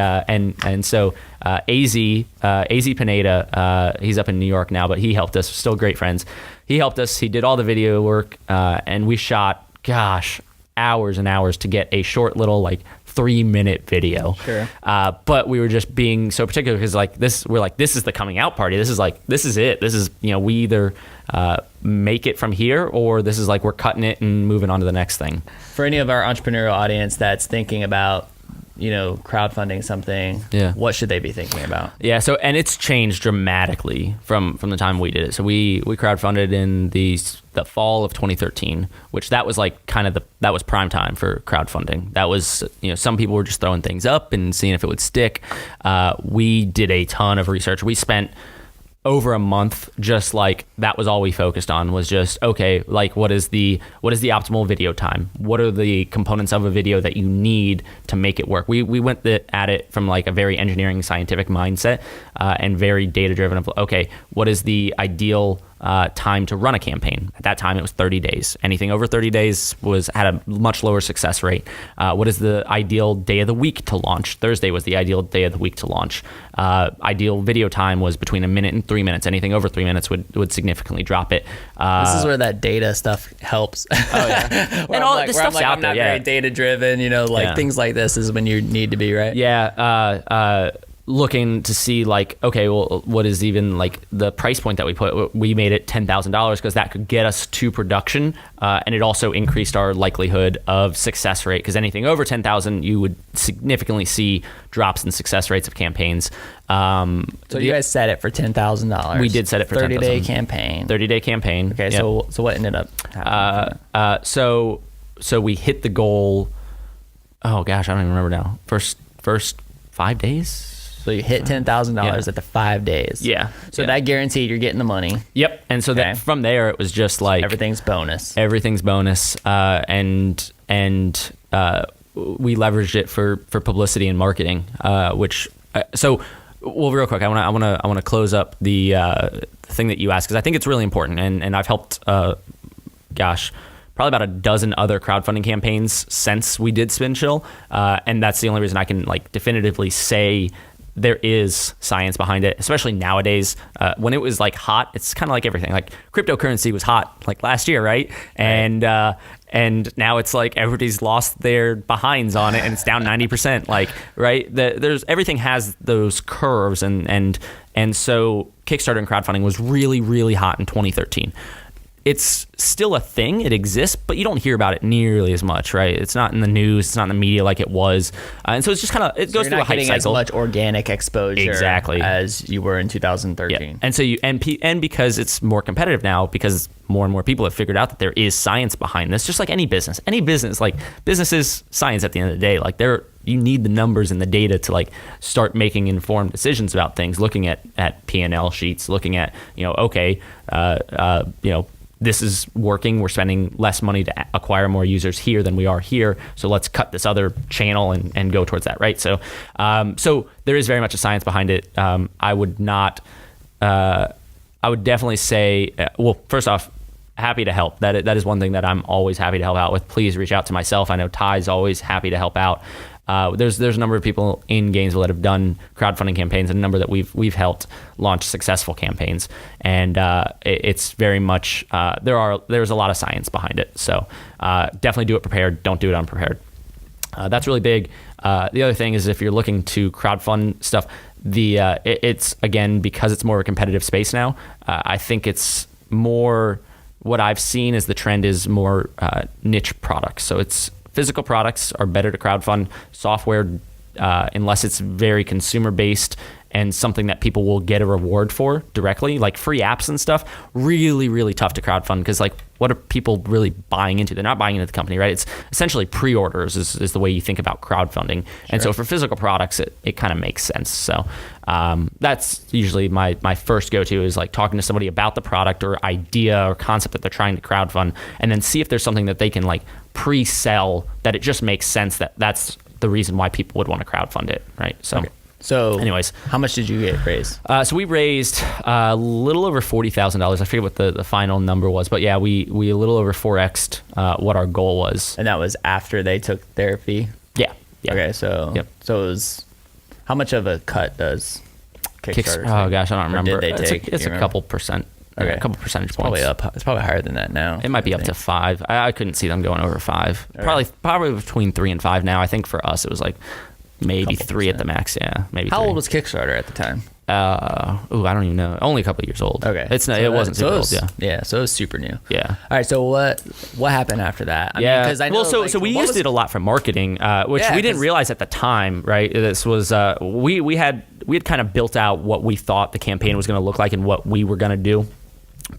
so Az Pineda, he's up in New York now, but he helped us. Still great friends. He helped us. He did all the video work, and we shot, hours and hours to get a short little like 3-minute video. Sure. But we were just being so particular because this is the coming out party. This is it. This is, we either make it from here, or this is like we're cutting it and moving on to the next thing. For any of our entrepreneurial audience that's thinking about, crowdfunding something, what should they be thinking about? Yeah. So, and it's changed dramatically from the time we did it. So we crowdfunded in the fall of 2013, which that was like that was prime time for crowdfunding. That was, some people were just throwing things up and seeing if it would stick. We did a ton of research. We spent over a month, just like that was all we focused on, was just, okay, like what is the optimal video time? What are the components of a video that you need to make it work? We went at it from like a very engineering scientific mindset and very data driven of, okay, what is the ideal time to run a campaign? At that time, it was 30 days. Anything over 30 days had a much lower success rate. What is the ideal day of the week to launch? Thursday was the ideal day of the week to launch. Ideal video time was between 1 minute and 3 minutes. Anything over 3 minutes would significantly drop it. This is where that data stuff helps. Oh yeah, and all this stuff's out I'm not very data driven. Things like this is when you need to be, right? Yeah. Looking to see like, okay, well, what is even like the price point that we put? We made it $10,000 because that could get us to production, and it also increased our likelihood of success rate, because anything over 10,000, you would significantly see drops in success rates of campaigns. So you guys set it for $10,000. We did set it for 30-day campain. 30-day campaign. Okay, yep. So what ended up happening? So we hit the goal. Oh gosh, I don't even remember now. First 5 days. So you hit $10,000 at the 5 days. Yeah. So that guaranteed you're getting the money. Yep. And so that from there, it was just like everything's bonus. Everything's bonus. And we leveraged it for publicity and marketing, which real quick, I want to close up the thing that you asked, because I think it's really important, and I've helped probably about a dozen other crowdfunding campaigns since we did SpinChill, and that's the only reason I can like definitively say there is science behind it, especially nowadays. When it was like hot, it's kind of like everything. Like cryptocurrency was hot like last year, right? And now it's like everybody's lost their behinds on it, and it's down 90%. Like, right? Everything has those curves, and so Kickstarter and crowdfunding was really, really hot in 2013. It's still a thing. It exists, but you don't hear about it nearly as much, right? It's not in the news. It's not in the media like it was. And so it's just kind of, it goes through a hype cycle. You're not getting as much organic exposure as you were in 2013. Yeah. And so and because it's more competitive now, because more and more people have figured out that there is science behind this, just like any business, like business is science at the end of the day. Like you need the numbers and the data to like start making informed decisions about things, looking at P&L sheets, looking at, this is working. We're spending less money to acquire more users here than we are here. So let's cut this other channel and go towards that, right? So, so there is very much a science behind it. I would not I would definitely say, well, first off, happy to help. That is one thing that I'm always happy to help out with. Please reach out to myself. I know Ty's always happy to help out. There's a number of people in Gainesville that have done crowdfunding campaigns, and a number that we've helped launch successful campaigns. And it's very much there's a lot of science behind it. So definitely do it prepared. Don't do it unprepared. That's really big. The other thing is if you're looking to crowdfund stuff, it's again, because it's more of a competitive space now. I think it's more, what I've seen is the trend is more niche products. So it's physical products are better to crowdfund. Software, unless it's very consumer based and something that people will get a reward for directly, like free apps and stuff, really, really tough to crowdfund, because like, what are people really buying into? They're not buying into the company, right? It's essentially pre-orders is the way you think about crowdfunding. Sure. And so for physical products, it kind of makes sense. So that's usually my first go-to, is like talking to somebody about the product or idea or concept that they're trying to crowdfund, and then see if there's something that they can like pre-sell that it just makes sense that's the reason why people would want to crowdfund it, right? So. Okay. So, anyways, how much did you get raised? So we raised a little over $40,000. I forget what the final number was, but yeah, we a little over 4x'd what our goal was. And that was after they took their fee? Yeah. Okay, so it was, how much of a cut does Kickstarter take? Oh gosh, I don't remember. Did they take? It's a couple percent. Okay. A couple percentage points. It's probably higher than that now. It might be up to 5. I couldn't see them going over 5. Okay. Probably between 3 and 5 now. I think for us it was like maybe 3 at the max. Yeah, maybe. How 3. old was Kickstarter at the time? I don't even know. Only a couple of years old. Okay, it wasn't super old. Yeah, so it was super new. Yeah. All right. So what happened after that? Because I know, so we used it a lot for marketing, which we didn't realize at the time. Right. This was we had kind of built out what we thought the campaign was going to look like and what we were going to do.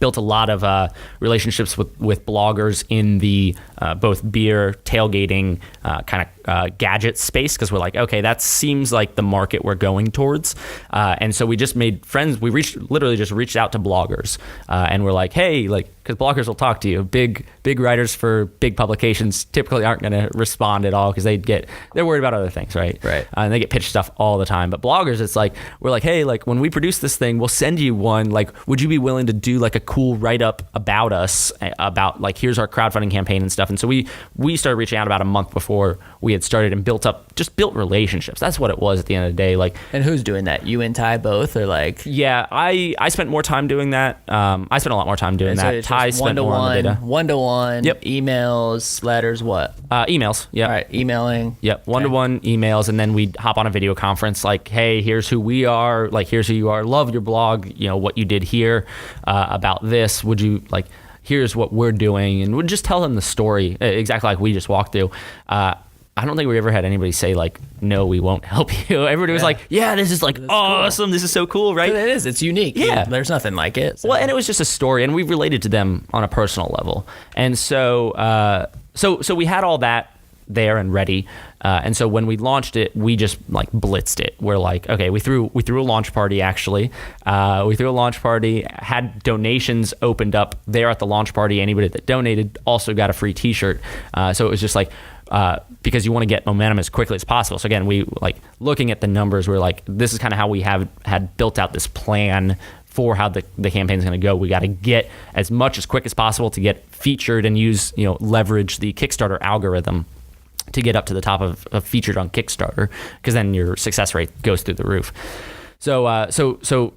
Built a lot of relationships with bloggers in the both beer, tailgating, kind of gadget space, because we're like, okay, that seems like the market we're going towards. And so we just made friends. We literally just reached out to bloggers, and we're like, hey, like, because bloggers will talk to you. Big writers for big publications typically aren't going to respond at all, because they're worried about other things, right? Right. And they get pitched stuff all the time. But bloggers, it's like, we're like, hey, like, when we produce this thing, we'll send you one. Like, would you be willing to do like a cool write-up about us, about like, here's our crowdfunding campaign and stuff. And so we started reaching out about a month before we had started, and built relationships. That's what it was at the end of the day. Like, and who's doing that? You and Ty both, or like? Yeah, I spent more time doing that. I spent a lot more time doing that. Ty spent more on the data. One-to-one, yep. Emails, letters, what? Emails, yeah. All right, emailing. Yep, one-to-one emails, and then we'd hop on a video conference like, hey, here's who we are, like, here's who you are, love your blog, you know, what you did here about this, would you, like, here's what we're doing, and we'd just tell them the story, exactly like we just walked through. I don't think we ever had anybody say like, no, we won't help you. Everybody was like, yeah, this is like awesome. Cool. This is so cool, right? It is. It's unique. Yeah. There's nothing like it. So. Well, and it was just a story, and we related to them on a personal level. And so so we had all that there and ready. And so when we launched it, we just like blitzed it. We're like, okay, we threw a launch party, actually. We threw a launch party, had donations opened up there at the launch party. Anybody that donated also got a free t-shirt. So it was just like, because you want to get momentum as quickly as possible. So again, we like looking at the numbers, we're like, this is kind of how we had built out this plan for how the campaign is going to go. We got to get as much as quick as possible to get featured and use, leverage the Kickstarter algorithm to get up to the top of featured on Kickstarter, because then your success rate goes through the roof. So a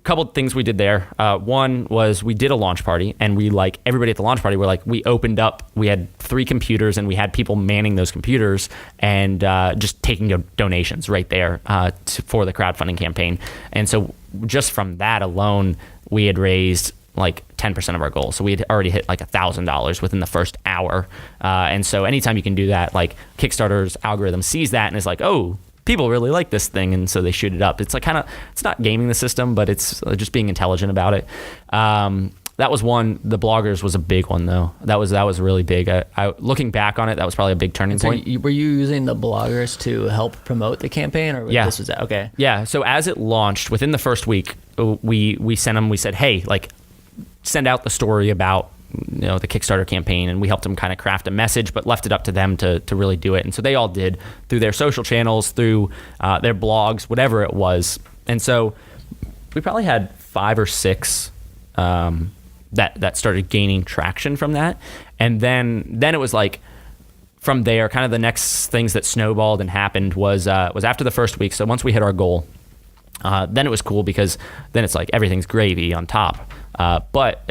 couple of things we did there. One was we did a launch party, and we like everybody at the launch party were like, we opened up, we had 3 computers, and we had people manning those computers and just taking donations right there for the crowdfunding campaign. And so just from that alone, we had raised like 10% of our goal. So we had already hit like $1,000 within the first hour. And so anytime you can do that, like Kickstarter's algorithm sees that and is like, oh, people really like this thing, and so they shoot it up. It's like it's not gaming the system, but it's just being intelligent about it. That was one. The bloggers was a big one, though. That was really big. Looking back on it, that was probably a big turning point. Were you using the bloggers to help promote the campaign, or yeah. This was okay? Yeah. So as it launched, within the first week, we sent them. We said, hey, like, send out the story about the Kickstarter campaign, and we helped them kind of craft a message, but left it up to them to really do it. And so they all did through their social channels, through their blogs, whatever it was. And so we probably had 5 or 6 that started gaining traction from that. And then it was like, from there, kind of the next things that snowballed and happened was after the first week. So once we hit our goal, then it was cool because then it's like everything's gravy on top. But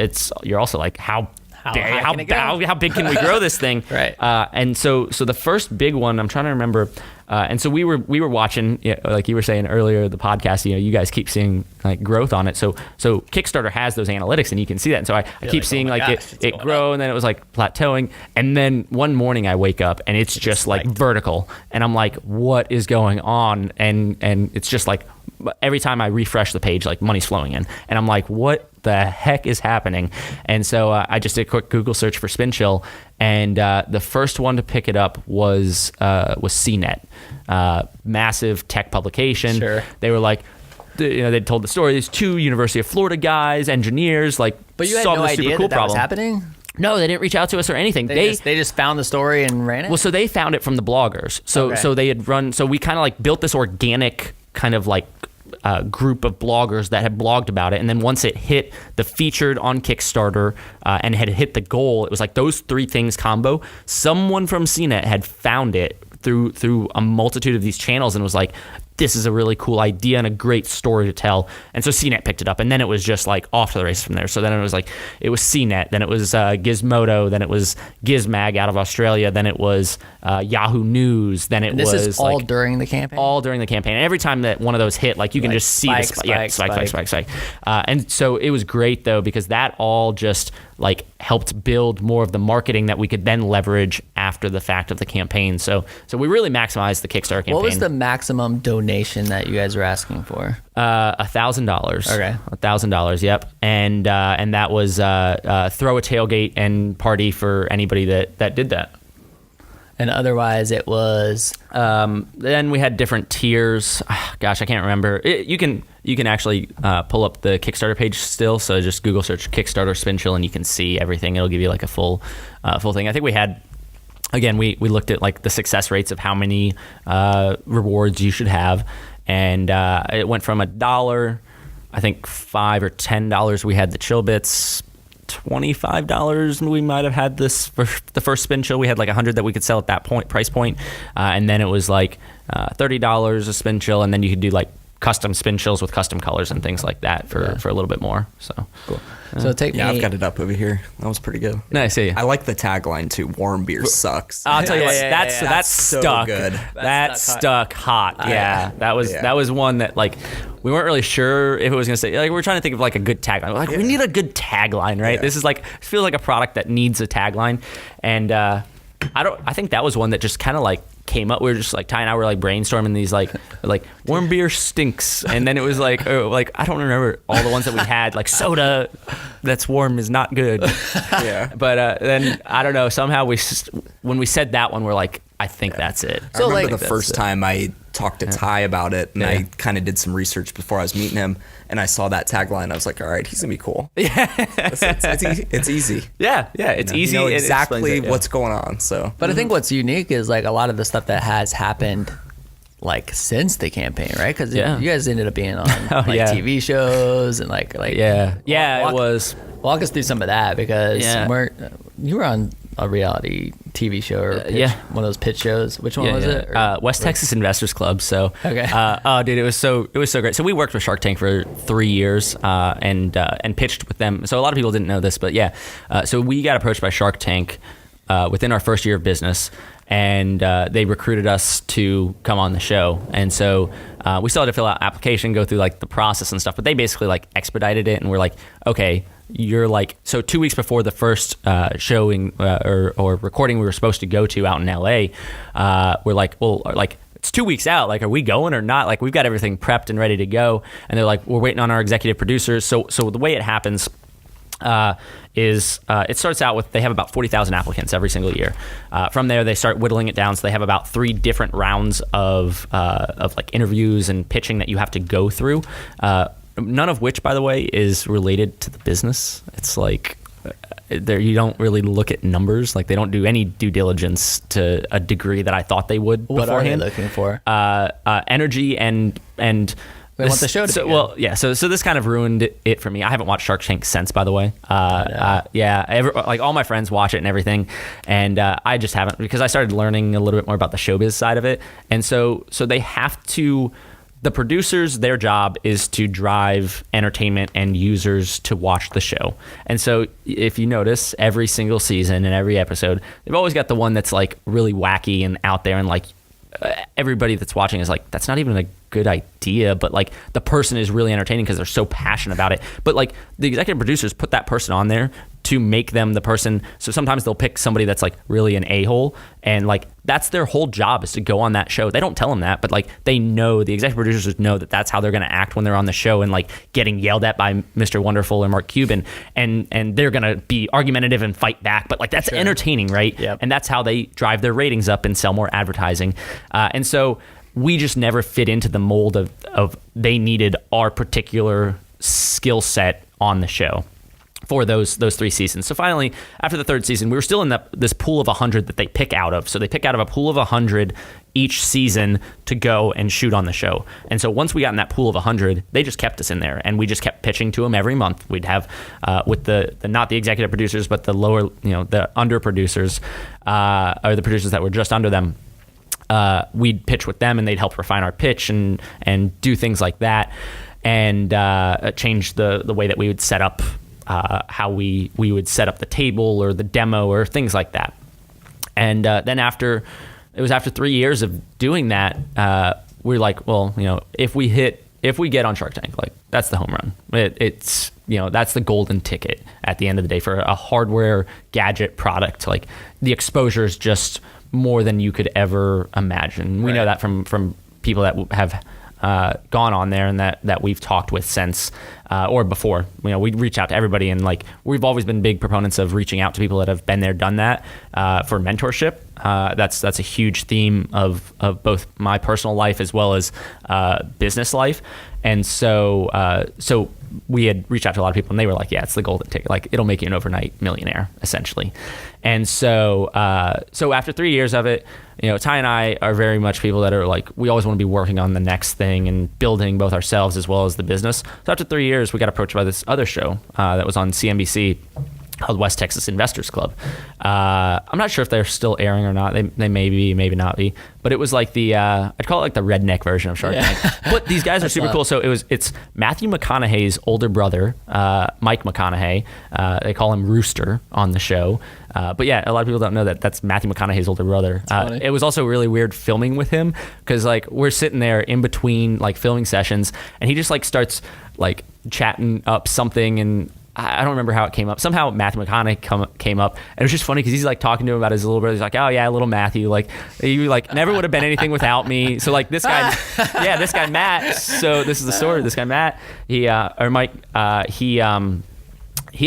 you're also like, how big can we grow this thing? Right. And so the first big one, I'm trying to remember. And so we were watching, like you were saying earlier, the podcast, you guys keep seeing like growth on it. So Kickstarter has those analytics and you can see that. And so I keep seeing it grow, and then it was like plateauing. And then one morning I wake up and it's just like vertical, and I'm like, what is going on? And it's just like, every time I refresh the page, like money's flowing in, and I'm like, what the heck is happening? And so I just did a quick Google search for SpinChill, and the first one to pick it up was CNET, massive tech publication. Sure. They were like, they told the story. These 2 University of Florida guys, engineers, like, but you had solved no this super idea cool that problem. was happening? No, they didn't reach out to us or anything. They just found the story and ran it? Well, so they found it from the bloggers. So they had run. So we kind of like built this organic kind of like group of bloggers that had blogged about it, and then once it hit the featured on Kickstarter and had hit the goal, it was like those 3 things combo. Someone from CNET had found it through a multitude of these channels and was like, this is a really cool idea and a great story to tell. And so CNET picked it up, and then it was just like off to the races from there. So then it was like, it was CNET, then it was Gizmodo, then it was Gizmag out of Australia, then it was Yahoo News, then it was... This is all like, during the campaign? All during the campaign. And every time that one of those hit, like you can just see the spike. And so it was great though, because that all just like helped build more of the marketing that we could then leverage after the fact of the campaign. So we really maximized the Kickstarter campaign. What was the maximum donation that you guys were asking for? $1,000. Okay. $1,000. Yep. And that was throw a tailgate and party for anybody that did that. And otherwise it was... Then we had different tiers. Gosh, I can't remember. You can actually pull up the Kickstarter page still. So just Google search Kickstarter SpinChill and you can see everything. It'll give you like a full thing. I think we had, again, we looked at like the success rates of how many rewards you should have. And it went from $1, I think $5 or $10 we had the chill bits. $25 we might have had this for the first SpinChill. We had like 100 that we could sell at that price point, and then it was like $30 a SpinChill, and then you could do like custom SpinChills with custom colors and things like that for a little bit more. So cool. So I've got it up over here. That was pretty good. Nice. I like the tagline too. Warm beer sucks. I'll tell you what, that's so stuck. good. That stuck hot. Yeah, that was one that like we weren't really sure if it was gonna say. Like we were trying to think of like a good tagline. Like we need a good tagline, right? Yeah. This is like, it feels like a product that needs a tagline, and I think that was one that just kind of like came up. We were just like, Ty and I were like brainstorming these like warm beer stinks, and then it was like I don't remember all the ones that we had, like soda that's warm is not good. Yeah. But then I don't know, somehow when we said that one, we're like, I think that's it. I remember like, the first time I talked to Ty about it, and I kind of did some research before I was meeting him, and I saw that tagline. I was like, all right, he's gonna be cool. Yeah, it's easy. Yeah, it's easy. You know It exactly explains it, what's going on. So, But I think what's unique is like a lot of the stuff that has happened like since the campaigin, right? Because you guys ended up being on TV shows and like it was. Walk us through some of that, because you were on a reality TV show or one of those pitch shows. Which one was it? West Texas Investors Club. So okay. Oh, dude, it was so great. So we worked with Shark Tank for 3 years and pitched with them. So a lot of people didn't know this, but so we got approached by Shark Tank within our first year of business, and they recruited us to come on the show. And so we still had to fill out application, go through like the process and stuff, but they basically like expedited it, and we're like, okay, you're like, so 2 weeks before the first showing or recording we were supposed to go to out in LA, we're like, well, like, it's 2 weeks out. Like, are we going or not? Like, we've got everything prepped and ready to go. And they're like, we're waiting on our executive producers. So the way it happens is it starts out with, they have about 40,000 applicants every single year. From there, they start whittling it down. So they have about 3 different rounds of like interviews and pitching that you have to go through. None of which, by the way, is related to the business. It's like there, you don't really look at numbers. Like, they don't do any due diligence to a degree that I thought they would What beforehand. are they looking for? Energy and We want the show to be good. Well, yeah. So this kind of ruined it for me. I haven't watched Shark Tank since, by the way. Like all my friends watch it and everything, and I just haven't, because I started learning a little bit more about the showbiz side of it, and so they have to. The producers, their job is to drive entertainment and users to watch the show. And so if you notice, every single season and every episode, they've always got the one that's like really wacky and out there, and like everybody that's watching is like, that's not even a good idea, but like the person is really entertaining because they're so passionate about it. But like the executive producers put that person on there to make them the person. So sometimes they'll pick somebody that's like really an a-hole, and like that's their whole job, is to go on that show. They don't tell them that, but like they know, the executive producers know that that's how they're going to act when they're on the show and like getting yelled at by Mr. Wonderful or Mark Cuban, and they're going to be argumentative and fight back, but like that's entertaining, right? Yep. And that's how they drive their ratings up and sell more advertising. And so we just never fit into the mold of they needed our particular skill set on the show for those 3 seasons. So finally, after the 3rd season, we were still in this pool of 100 that they pick out of. So they pick out of a pool of 100 each season to go and shoot on the show. And so once we got in that pool of 100, they just kept us in there, and we just kept pitching to them every month. We'd have with the not the executive producers, but the lower, the under producers, or the producers that were just under them. We'd pitch with them, and they'd help refine our pitch and do things like that, and change the way that we would set up how we would set up the table or the demo or things like that. And then after 3 years of doing that, we're like, well, if we get on Shark Tank, like that's the home run. It's that's the golden ticket at the end of the day for a hardware gadget product. Like the exposure is just more than you could ever imagine. We know that from people that have gone on there and that we've talked with since or before. We reach out to everybody, and like we've always been big proponents of reaching out to people that have been there, done that for mentorship. That's a huge theme of both my personal life as well as business life. And so we had reached out to a lot of people, and they were like, yeah, it's the golden ticket. Like it'll make you an overnight millionaire, essentially. And so after 3 years of it, Ty and I are very much people that are like, we always want to be working on the next thing and building both ourselves as well as the business. So after 3 years, we got approached by this other show that was on CNBC called West Texas Investors Club. I'm not sure if they're still airing or not. They may be, maybe not be. But it was like I'd call it like the redneck version of Shark Tank. But these guys are super cool. So it's Matthew McConaughey's older brother, Mike McConaughey. They call him Rooster on the show. But yeah, a lot of people don't know that that's Matthew McConaughey's older brother. It was also really weird filming with him, because like we're sitting there in between like filming sessions, and he just like starts like chatting up something, and I don't remember how it came up. Somehow Matthew McConaughey came up, and it was just funny because he's like talking to him about his little brother. He's like, oh yeah, little Matthew, like he like never would have been anything without me. So like this guy, this guy Matt. So this is the story. This guy Matt, he had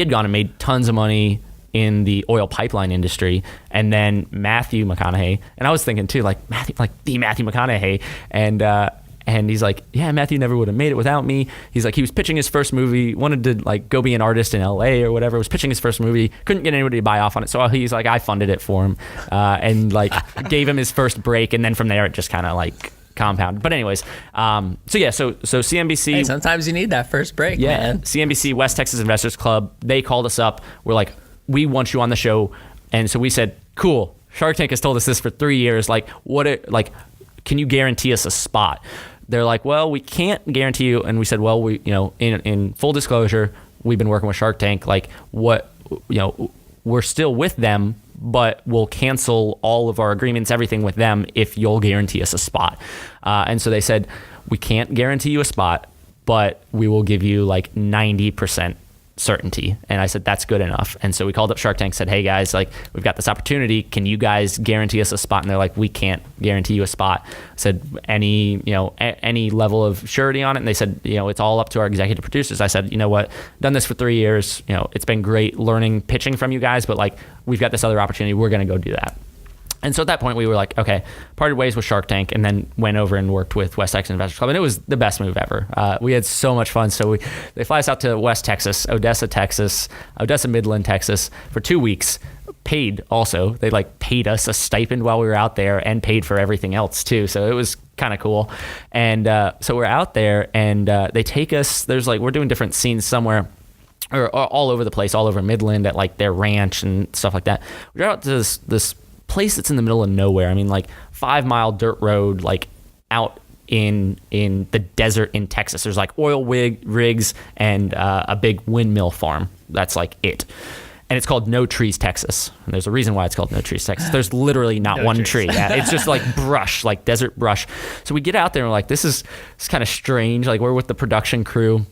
gone and made tons of money in the oil pipeline industry, and then Matthew McConaughey, and I was thinking too, like Matthew, like the Matthew McConaughey, and he's like, yeah, Matthew never would have made it without me. He's like, he was pitching his first movie, wanted to like go be an artist in LA or whatever, was pitching his first movie, couldn't get anybody to buy off on it. So he's like, I funded it for him, and like gave him his first break. And then from there, it just kind of like compounded. But anyways, so CNBC. Hey, sometimes you need that first break, man. CNBC, West Texas Investors Club, they called us up. We're like, we want you on the show. And so we said, cool, Shark Tank has told us this for 3 years. Like, can you guarantee us a spot? They're like, well, we can't guarantee you. And we said, well, we, in full disclosure, we've been working with Shark Tank. Like we're still with them, but we'll cancel all of our agreements, everything with them, if you'll guarantee us a spot. And so they said, we can't guarantee you a spot, but we will give you like 90% certainty. And I said, that's good enough. And so we called up Shark Tank, said, hey guys, like we've got this opportunity. Can you guys guarantee us a spot? And they're like, we can't guarantee you a spot. I said, any level of surety on it? And they said, it's all up to our executive producers. I said, you know what, done this for 3 years. It's been great learning pitching from you guys, but like we've got this other opportunity. We're going to go do that. And so at that point, we were like, okay, parted ways with Shark Tank, and then went over and worked with West Texas Investors Club. And it was the best move ever. We had so much fun. So they fly us out to West Texas, Odessa, Midland, Texas for 2 weeks. Paid also. They like paid us a stipend while we were out there and paid for everything else too. So it was kind of cool. And so we're out there, and they take us. There's like we're doing different scenes somewhere. Or all over the place, all over Midland at like their ranch and stuff like that. We're out to this place that's in the middle of nowhere. I mean, like 5-mile dirt road, like out in the desert in Texas. There's like oil rigs and a big windmill farm. That's like it. And it's called No Trees, Texas. And there's a reason why it's called No Trees, Texas. There's literally not one tree. Yeah, it's just like brush, like desert brush. So we get out there and we're like, this is kind of strange. Like we're with the production crew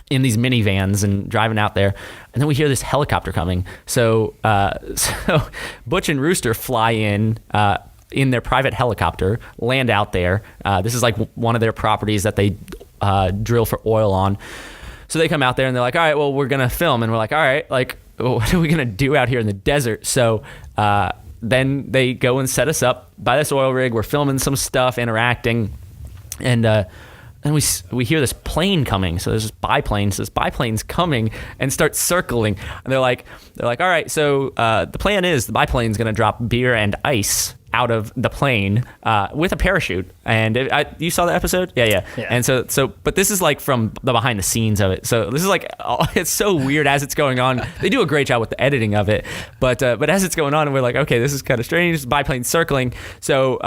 in these minivans and driving out there, and then we hear this helicopter coming. So Butch and Rooster fly in their private helicopter, land out there. This is like one of their properties that they drill for oil on. So they come out there and they're like, all right, well, we're gonna film. And we're like, all right, like, what are we gonna do out here in the desert? So then they go and set us up by this oil rig. We're filming some stuff, interacting, and we hear this plane coming. So there's this biplane. So this biplane's coming and starts circling. And they're like, all right. So the plan is the biplane's gonna drop beer and ice out of the plane with a parachute. And you saw the episode? Yeah. And so, but this is like from the behind the scenes of it. So this is like, it's so weird as it's going on. They do a great job with the editing of it. But as it's going on, and we're like, okay, this is kind of strange. Biplane circling. So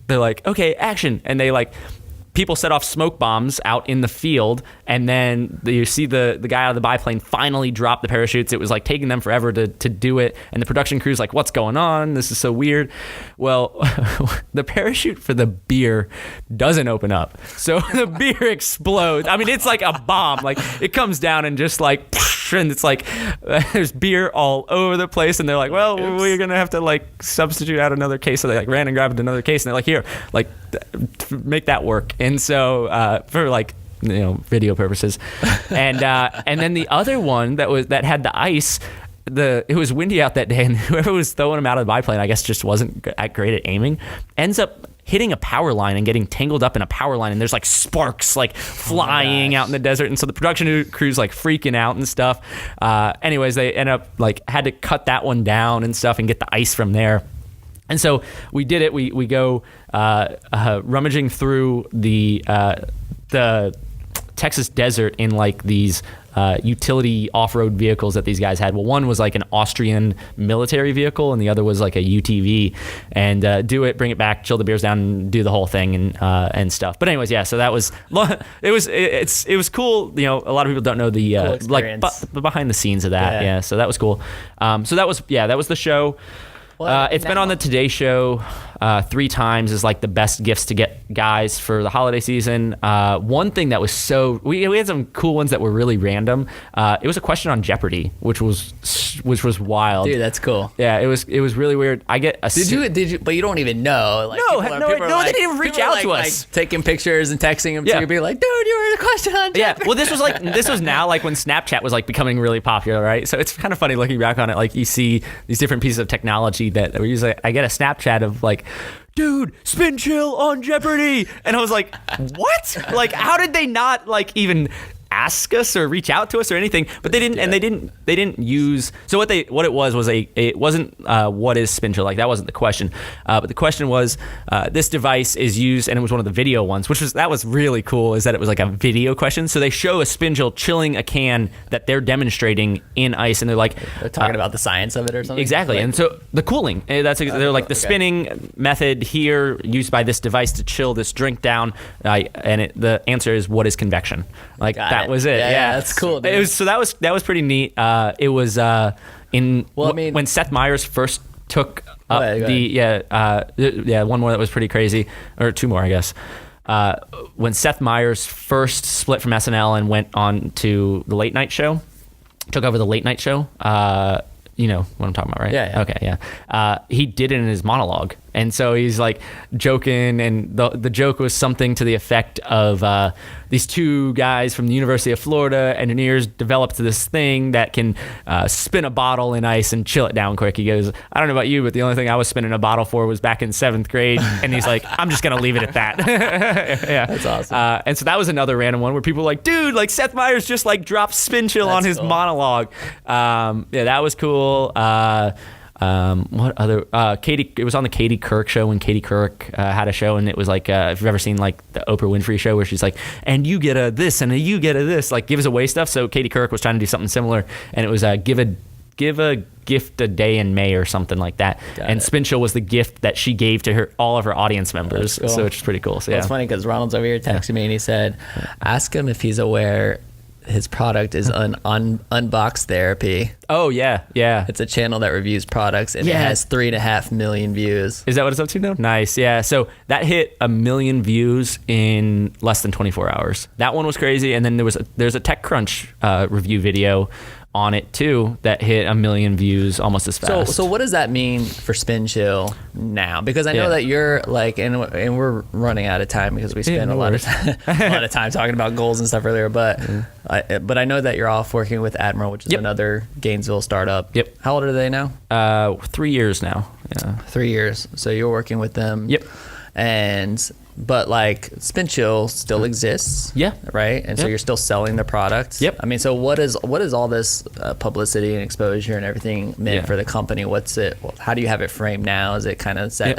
they're like, okay, action. And they like, people set off smoke bombs out in the field, and then you see the guy out of the biplane finally drop the parachutes. It was like taking them forever to do it, and the production crew's like, what's going on? This is so weird. Well, the parachute for the beer doesn't open up, so the beer explodes. I mean, it's like a bomb. Like it comes down and just like, and it's like there's beer all over the place, and they're like, well, we're gonna have to like substitute out another case. So they like ran and grabbed another case, and they're like, here, like make that work. And so for like, you know, video purposes, and then the other one that had the ice, it was windy out that day, and whoever was throwing them out of the biplane, I guess, just wasn't great at aiming, ends up hitting a power line and getting tangled up in a power line, and there's like sparks like flying out in the desert, and so the production crew's like freaking out and stuff. Anyways, they end up like had to cut that one down and stuff and get the ice from there. And so we did it. We go rummaging through the Texas desert in like these utility off-road vehicles that these guys had. Well, one was like an Austrian military vehicle, and the other was like a UTV. And bring it back, chill the beers down, and do the whole thing and stuff. But anyways, yeah. So that was it was cool. You know, a lot of people don't know the the behind the scenes of that. Yeah. So that was cool. So that was the show. It's been on the Today Show 3 times as like the best gifts to get guys for the holiday season. One thing that was we had some cool ones that were really random. It was a question on Jeopardy, which was wild. Dude, that's cool. Yeah, it was really weird. I get a Did you? But you don't even know. Like, no, they didn't even reach out to us. Like, taking pictures and texting them to you, being like, dude, you were the question on Jeopardy. Yeah, well, this was now like when Snapchat was like becoming really popular, right? So it's kind of funny looking back on it. Like you see these different pieces of technology that we use. I get a Snapchat of like, dude, SpinChill on Jeopardy, and I was like, what? Like, how did they not like even ask us or reach out to us or anything? But they didn't, and they didn't use. So what it was it wasn't what is SpinChill, like that wasn't the question, but the question was this device is used, and it was one of the video ones, that was really cool, is that it was like a video question. So they show a SpinChill chilling a can that they're demonstrating in ice, and they're like they're talking about the science of it or something. Exactly, and so the cooling, they're like the spinning method here used by this device to chill this drink down, and the answer is what is convection, like that was it. Yeah, that's cool, dude. It was, so that was pretty neat. It was when Seth Meyers first took up one more that was pretty crazy, or 2 more, I guess. When Seth Meyers first split from SNL and went on to the late night show, took over the late night show. You know what I'm talking about, right? Yeah. Okay, yeah. He did it in his monologue. And so he's like joking, and the joke was something to the effect of these 2 guys from the University of Florida, engineers, developed this thing that can spin a bottle in ice and chill it down quick. He goes, I don't know about you, but the only thing I was spinning a bottle for was back in 7th grade. And he's like, I'm just going to leave it at that. Yeah. That's awesome. And so that was another random one where people were like, dude, like Seth Meyers just like dropped SpinChill on his monologue. Yeah, that was cool. What other Katie, it was on the Katie Couric show when Katie Couric had a show, and it was like if you've ever seen like the Oprah Winfrey show where she's like, and you get a this and you get a this, like gives away stuff. So Katie Couric was trying to do something similar, and it was give a gift a day in May or something like that. And SpinChill was the gift that she gave to all of her audience members. Cool. So which is pretty cool. So, It's funny because Ronald's over here texting me and he said, ask him if he's aware his product is Unbox Therapy. Oh yeah. It's a channel that reviews products, and it has 3.5 million views. Is that what it's up to now? Nice. Yeah. So that hit 1 million views in less than 24 hours. That one was crazy. And then there's a TechCrunch review video on it too that hit 1 million views almost as fast. So what does that mean for SpinChill now? Because I know that you're like, and we're running out of time because we spent a lot of time talking about goals and stuff earlier. But I know that you're off working with Admiral, which is another Gainesville startup. Yep. How old are they now? 3 years now. Yeah. 3 years. So you're working with them. Yep. But like SpinChill still exists, right? And so you're still selling the product. Yep. I mean, so what is all this publicity and exposure and everything meant for the company? How do you have it framed now? Is it kind of set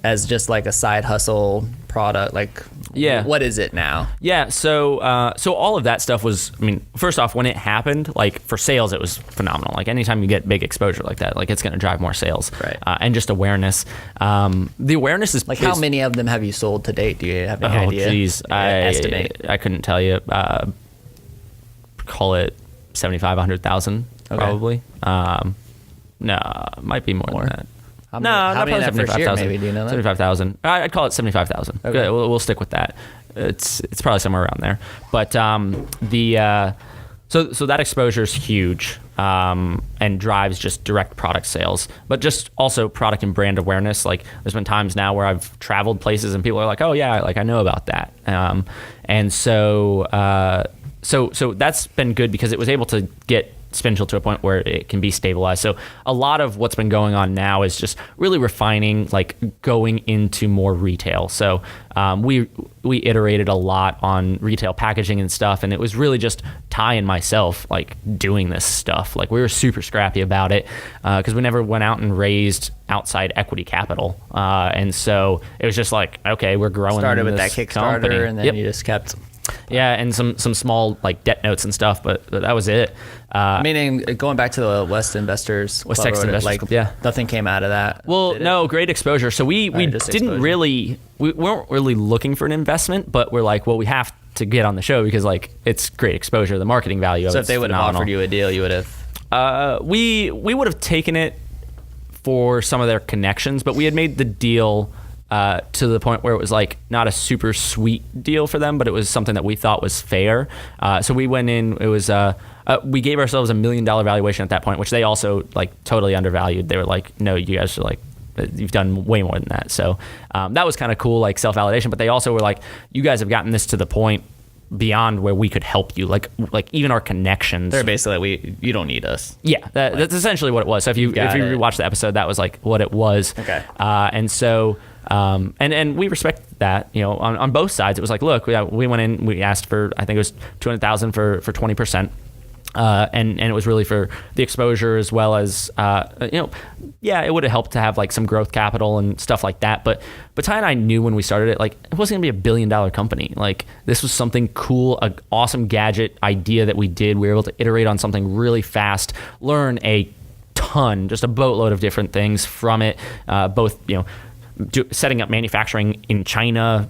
as just like a side hustle product? Like, what is it now? Yeah. So all of that stuff was, I mean, first off, when it happened, like for sales, it was phenomenal. Like anytime you get big exposure like that, like it's going to drive more sales, right? And just awareness. The awareness is like, how many of them have you sold to date? Do you have any idea? Oh, geez. Estimate. I couldn't tell you. Call it 75, 100,000 probably. No, it might be more than that. How many 75,000. Maybe, do you know that? 75,000. I'd call it 75,000. Okay, we'll stick with that. It's probably somewhere around there. But so that exposure is huge and drives just direct product sales, but just also product and brand awareness. Like there's been times now where I've traveled places and people are like, oh yeah, like I know about that. And so that's been good because it was able to get SpinChill to a point where it can be stabilized. So a lot of what's been going on now is just really refining, like going into more retail. So we iterated a lot on retail packaging and stuff, and it was really just Ty and myself like doing this stuff. Like we were super scrappy about it because we never went out and raised outside equity capital, and so it was just like, okay, we're growing. Started with that Kickstarter, company. and then you just kept. Yeah, and some small like debt notes and stuff, but that was it. Meaning, going back to the West Texas Investors, like nothing came out of that. Well, no, great exposure. So we weren't really looking for an investment, but we're like, well, we have to get on the show because like it's great exposure, the marketing value of it. So if they would have offered you a deal, you would have. We would have taken it for some of their connections, but we had made the deal to the point where it was like not a super sweet deal for them, but it was something that we thought was fair. So we went in, it was, we gave ourselves $1 million valuation at that point, which they also like totally undervalued. They were like, no, you guys are like, you've done way more than that. So that was kind of cool, like self-validation, but they also were like, you guys have gotten this to the point beyond where we could help you, like even our connections. They're basically like, you don't need us. Yeah, that's essentially what it was. So if you rewatch the episode, that was like what it was. Okay. And so and we respect that, you know, on both sides. It was like, look, we went in, we asked for, I think it was 200,000 for 20%. And it was really for the exposure as well as, it would have helped to have like some growth capital and stuff like that. But Ty and I knew when we started it, like it wasn't gonna be $1 billion company. Like this was something cool, an awesome gadget idea that we did. We were able to iterate on something really fast, learn a ton, just a boatload of different things from it, both, you know, setting up manufacturing in China,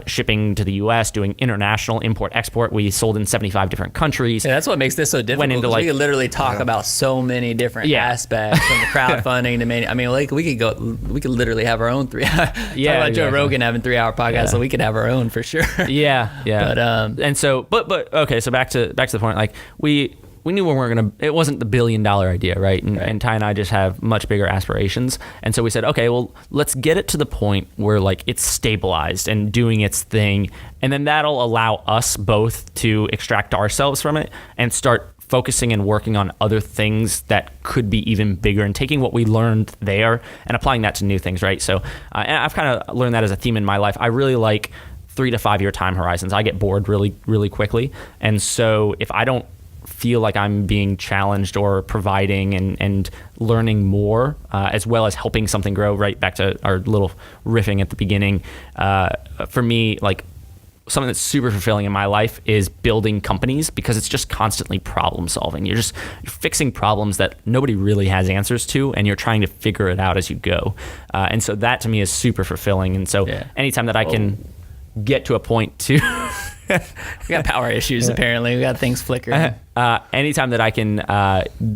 shipping to the U.S., doing international import-export. We sold in 75 different countries. Yeah, that's what makes this so difficult. We could literally talk about so many different aspects, from the crowdfunding to I mean, like we could literally have our own 3 hour. Talk about Joe Rogan having 3-hour podcasts, so we could have our own for sure. Yeah. But and so, but okay. So back to the point. Like we knew we weren't gonna. It wasn't the $1 billion idea, right? And Ty and I just have much bigger aspirations, and so we said, okay, well, let's get it to the point where like it's stabilized and doing its thing, and then that'll allow us both to extract ourselves from it and start focusing and working on other things that could be even bigger, and taking what we learned there and applying that to new things, right? So and I've kind of learned that as a theme in my life. I really like 3 to 5 year time horizons. I get bored really, really quickly, and so if I don't feel like I'm being challenged or providing and learning more, as well as helping something grow. Right back to our little riffing at the beginning. For me, like, something that's super fulfilling in my life is building companies, because it's just constantly problem solving. You're fixing problems that nobody really has answers to, and you're trying to figure it out as you go. And so that to me is super fulfilling. And so anytime that I can get to a point to we got power issues apparently. We got things flickering. Anytime that I can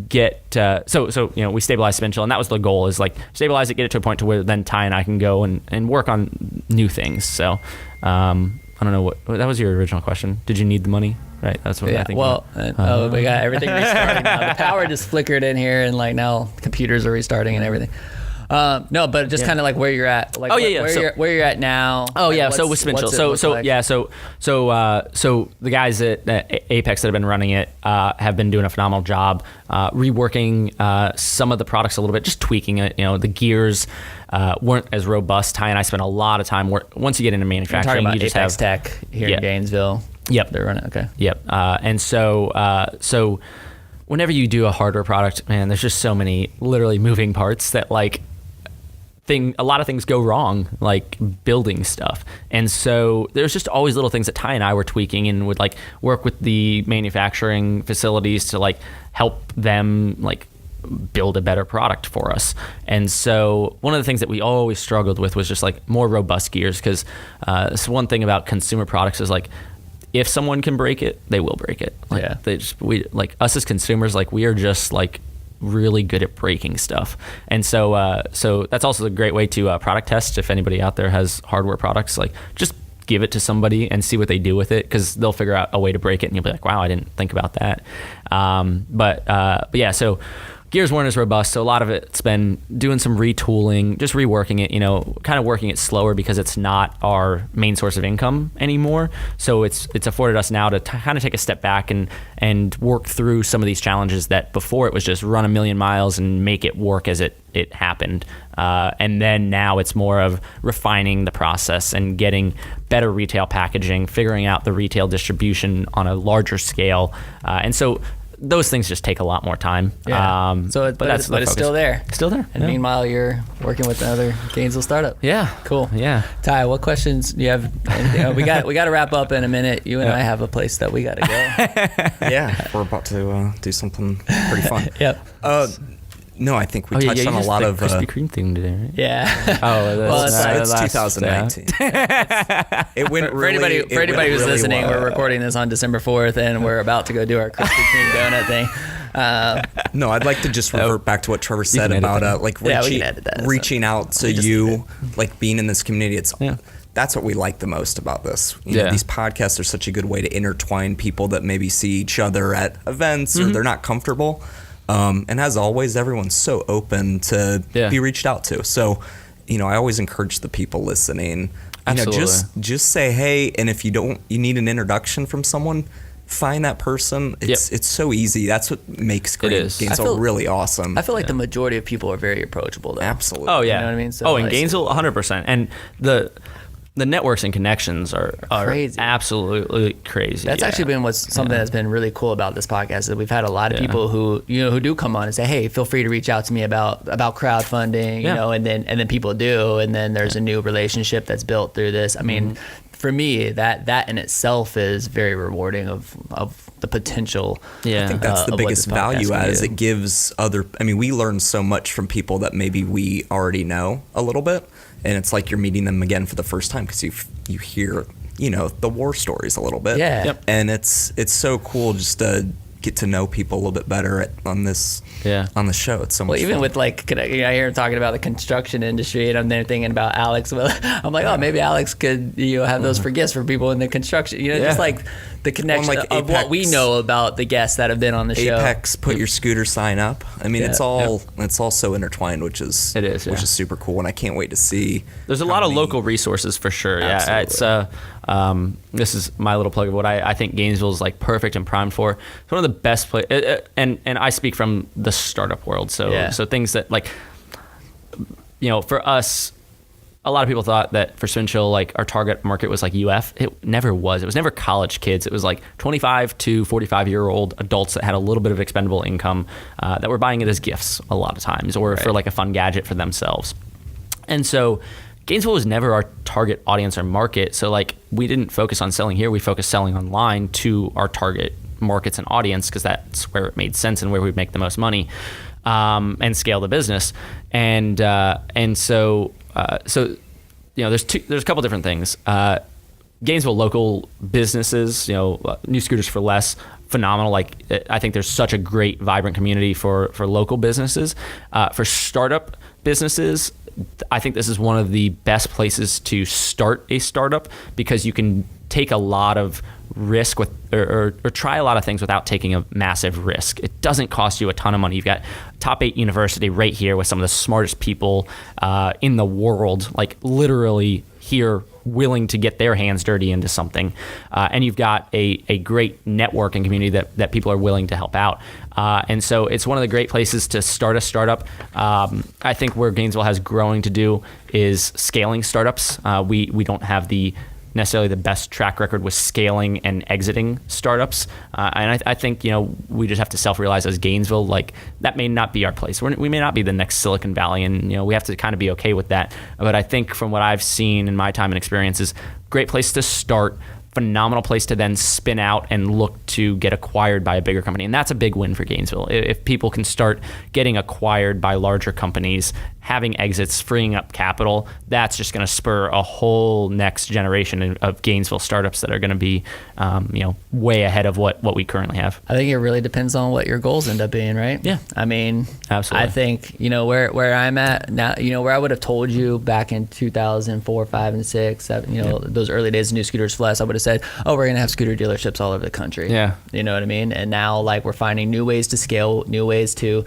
get so we stabilize SpinChill, and that was the goal, is like stabilize it, get it to a point to where then Ty and I can go and work on new things. So I don't know what that was your original question. Did you need the money? Right. That's what I think. Well, we got everything restarting now. The power just flickered in here, and like now computers are restarting and everything. No, but just kind of like where you're at. Like where you're at now. Oh yeah. So with SpinChill. So the guys at Apex that have been running it have been doing a phenomenal job reworking some of the products a little bit, just tweaking it. The gears weren't as robust. Ty and I spent a lot of time once you get into manufacturing. You're talking about you just Apex have Tech here in Gainesville. Yep, they're running. Okay. Yep. And so whenever you do a hardware product, man, there's just so many literally moving parts that a lot of things go wrong, like building stuff. And so there's just always little things that Ty and I were tweaking, and would like work with the manufacturing facilities to like help them like build a better product for us. And so one of the things that we always struggled with was just like more robust gears, because this one thing about consumer products is like, if someone can break it, they will break it. We like us as consumers, like we are just like really good at breaking stuff. And so that's also a great way to product test. If anybody out there has hardware products, like just give it to somebody and see what they do with it, because they'll figure out a way to break it, and you'll be like, wow, I didn't think about that. But yeah, so gears weren't as robust, so a lot of it's been doing some retooling, just reworking it, kind of working it slower, because it's not our main source of income anymore. So it's afforded us now to kind of take a step back and work through some of these challenges that before it was just run a million miles and make it work as it happened. And then now it's more of refining the process and getting better retail packaging, figuring out the retail distribution on a larger scale. And so those things just take a lot more time. Yeah. But it's still there. Still there. And meanwhile, you're working with another Gainesville startup. Yeah. Cool. Yeah. Ty, what questions do you have? Anything? we got to wrap up in a minute. You and I have a place that we got to go. Yeah, we're about to do something pretty fun. Yep. No, I think we touched on a lot of Krispy Kreme thing today, right? Yeah. It's 2019. It went for anybody who's really listening, well. we're recording this on December 4th, and we're about to go do our Krispy Kreme donut thing. No, I'd like to just revert back to what Trevor said about reaching out to you, like being in this community. That's what we like the most about this. You know, these podcasts are such a good way to intertwine people that maybe see each other at events or they're not comfortable. And as always, everyone's so open to be reached out to. So, I always encourage the people listening, just say, hey, and if you need an introduction from someone, find that person. It's so easy. That's what makes Gainesville really awesome. I feel like the majority of people are very approachable, though. Absolutely. Oh, yeah. You know what I mean? So in Gainesville, 100%. And the networks and connections are crazy. Absolutely crazy. That's actually been something that's been really cool about this podcast, is that we've had a lot of people who do come on and say, hey, feel free to reach out to me about crowdfunding, and then people do, and then there's a new relationship that's built through this. I mean, for me, that in itself is very rewarding of the potential. I think that's the biggest value add, is it gives we learn so much from people that maybe we already know a little bit. And it's like you're meeting them again for the first time, because you hear, the war stories a little bit. Yeah. Yep. And it's so cool just to get to know people a little bit better on the show. It's so much even fun. with I hear him talking about the construction industry, and I'm then thinking about Alex. Well, I'm like, maybe Alex could have those for gifts for people in the construction. Just like the connection of what we know about the guests that have been on the show. Apex, put your scooter sign up. It's all so intertwined, which is super cool, and I can't wait to see. There's a lot of local resources for sure. Absolutely. Yeah, it's this is my little plug of what I think Gainesville is like perfect and primed for. It's one of the best places, and I speak from the startup world. So things that for us, a lot of people thought that for SpinChill, like our target market was like UF. It never was. It was never college kids. It was like 25 to 45-year-old adults that had a little bit of expendable income that were buying it as gifts a lot of times, or for like a fun gadget for themselves. And so Gainesville was never our target audience or market. So like we didn't focus on selling here. We focused selling online to our target markets and audience because that's where it made sense and where we'd make the most money and scale the business. And so there's a couple different things. Gainesville local businesses, New Scooters for Less, phenomenal. Like I think there's such a great, vibrant community for local businesses. For startup businesses, I think this is one of the best places to start a startup because you can take a lot of risk with or try a lot of things without taking a massive risk. It doesn't cost you a ton of money. You've got top 8 university right here with some of the smartest people in the world, like literally here willing to get their hands dirty into something. And you've got a great networking community that people are willing to help out. And so it's one of the great places to start a startup. I think where Gainesville has growing to do is scaling startups. We don't have necessarily the best track record with scaling and exiting startups. And I think, we just have to self-realize as Gainesville, like that may not be our place. We may not be the next Silicon Valley, and, we have to kind of be okay with that. But I think from what I've seen in my time and experiences, great place to start, phenomenal place to then spin out and look to get acquired by a bigger company. And that's a big win for Gainesville. If people can start getting acquired by larger companies, having exits, freeing up capital, that's just going to spur a whole next generation of Gainesville startups that are going to be, way ahead of what we currently have. I think it really depends on what your goals end up being, right? Yeah. I mean, absolutely. I think, where I'm at now, where I would have told you back in 2004, 5, and 6, 7, those early days of New Scooters for Less, I would have said, oh, we're going to have scooter dealerships all over the country. Yeah. You know what I mean? And now like we're finding new ways to scale, new ways to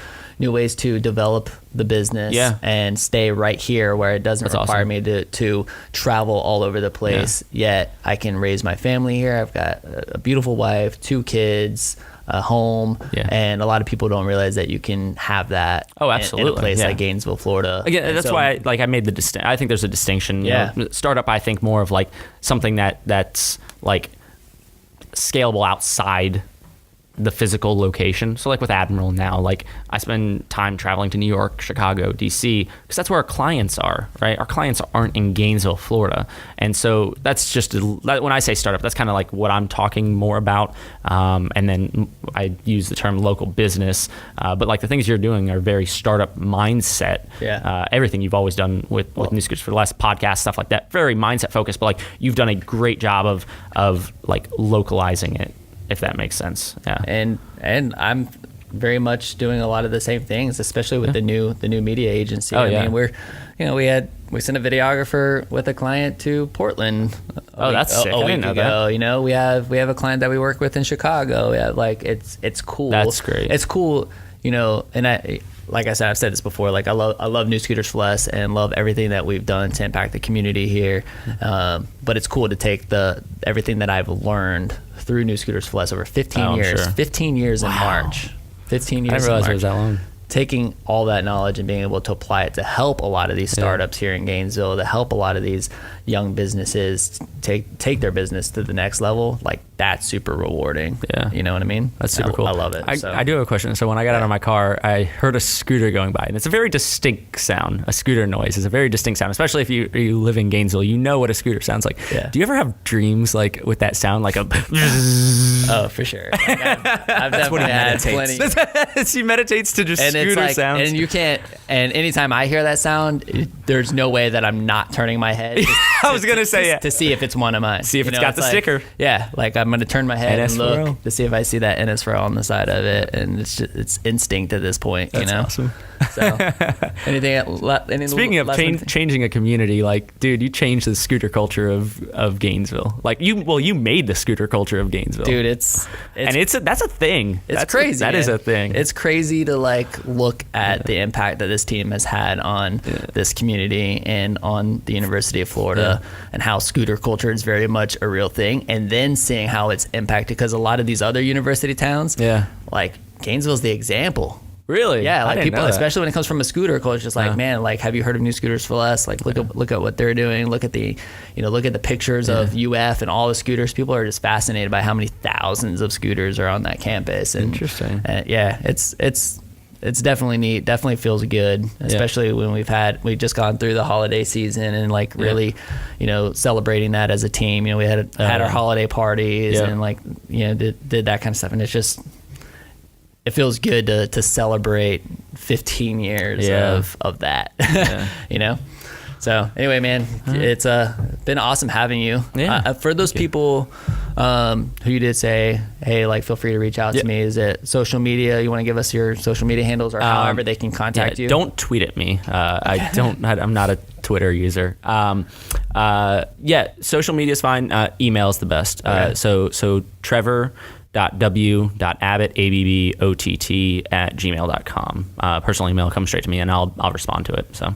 develop the business and stay right here where it doesn't require me to travel all over the place. Yet I can raise my family here. I've got a beautiful wife, 2 kids, a home, and a lot of people don't realize that you can have that in a place like Gainesville, Florida. Again, that's why I made the I think there's a distinction. Startup, I think more of like something that's like scalable outside the physical location. So like with Admiral now, like I spend time traveling to New York, Chicago, DC, because that's where our clients are, right? Our clients aren't in Gainesville, Florida. And so that's just, when I say startup, that's kind of like what I'm talking more about. And then I use the term local business, but like the things you're doing are very startup mindset. Everything you've always done with New Scooters for Less, podcast, stuff like that, very mindset focused, but like you've done a great job of like localizing it, if that makes sense. And I'm very much doing a lot of the same things, especially with the new media agency. I mean, we sent a videographer with a client to Portland. That's sick. A I week didn't know ago. that. We have a client that we work with in Chicago. It's cool. That's great. It's cool. And I, like I said, I've said this before, like I love New Scooters for Less and love everything that we've done to impact the community here. But it's cool to take everything that I've learned through New Scooters for Less over 15 years. Sure. 15 years in March. 15 years I didn't realize in March. it was that long. Taking all that knowledge and being able to apply it to help a lot of these startups here in Gainesville, to help a lot of these young businesses take their business to the next level, like that's super rewarding. You know what I mean? That's super cool. I love it. I do have a question. So when I got out of my car, I heard a scooter going by, and it's a very distinct sound. A scooter noise is a very distinct sound, especially if you live in Gainesville. You know what a scooter sounds like. Do you ever have dreams like with that sound, like a? Oh, for sure. Like I've definitely had plenty. He meditates to just scooter sounds. And you can't. And anytime I hear that sound, there's no way that I'm not turning my head. I was gonna say to see if it's one of mine. See if it's got the sticker. Yeah, like I'm gonna turn my head and NS4L. look to see if I see that NS4L on the side of it, and it's instinct at this point. That's awesome. So, Speaking of changing a community, like, dude, you changed the scooter culture of Gainesville. Like, you made the scooter culture of Gainesville, dude. that's a thing. It's crazy. That is a thing. It's crazy to like look at the impact that this team has had on this community and on the University of Florida, and how scooter culture is very much a real thing, and then seeing how it's impacted, because a lot of these other university towns, like Gainesville's the example. Really? Yeah, I like didn't people, know that. especially when it comes from a scooter coach, just like, man, like, have you heard of New Scooters for Less? Like, look at what they're doing. Look at the pictures of UF and all the scooters. People are just fascinated by how many thousands of scooters are on that campus. And, Interesting. Yeah, it's definitely neat. Definitely feels good, especially when we've just gone through the holiday season and like really, celebrating that as a team. We had our holiday parties and like, did that kind of stuff. And it feels good to celebrate 15 years of that, So anyway, man, it's been awesome having you. Yeah. For those people who you did say, hey, like, feel free to reach out to me. Is it social media? You want to give us your social media handles or however they can contact you? Don't tweet at me. I'm not a Twitter user. Social media is fine. Email is the best. Okay. So Trevor.w.abbott, ABBOTT @gmail.com. Personal email comes straight to me and I'll respond to it. So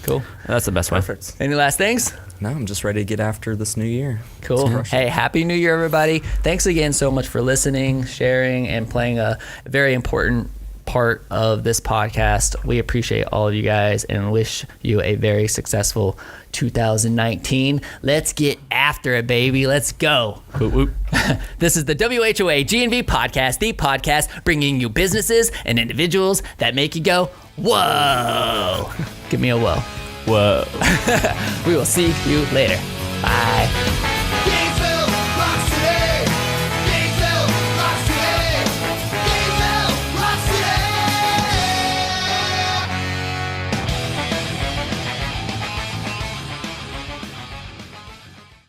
Cool. that's the best way. Perfect. Any last things? No, I'm just ready to get after this new year. Cool. Hey, Happy New Year, everybody. Thanks again so much for listening, sharing, and playing a very important part of this podcast. We appreciate all of you guys and wish you a very successful 2019. Let's get after it, baby. Let's go. Whoop, whoop. This is the WHOA GNV podcast, the podcast bringing you businesses and individuals that make you go, whoa. Give me a whoa. Whoa. We will see you later. Bye.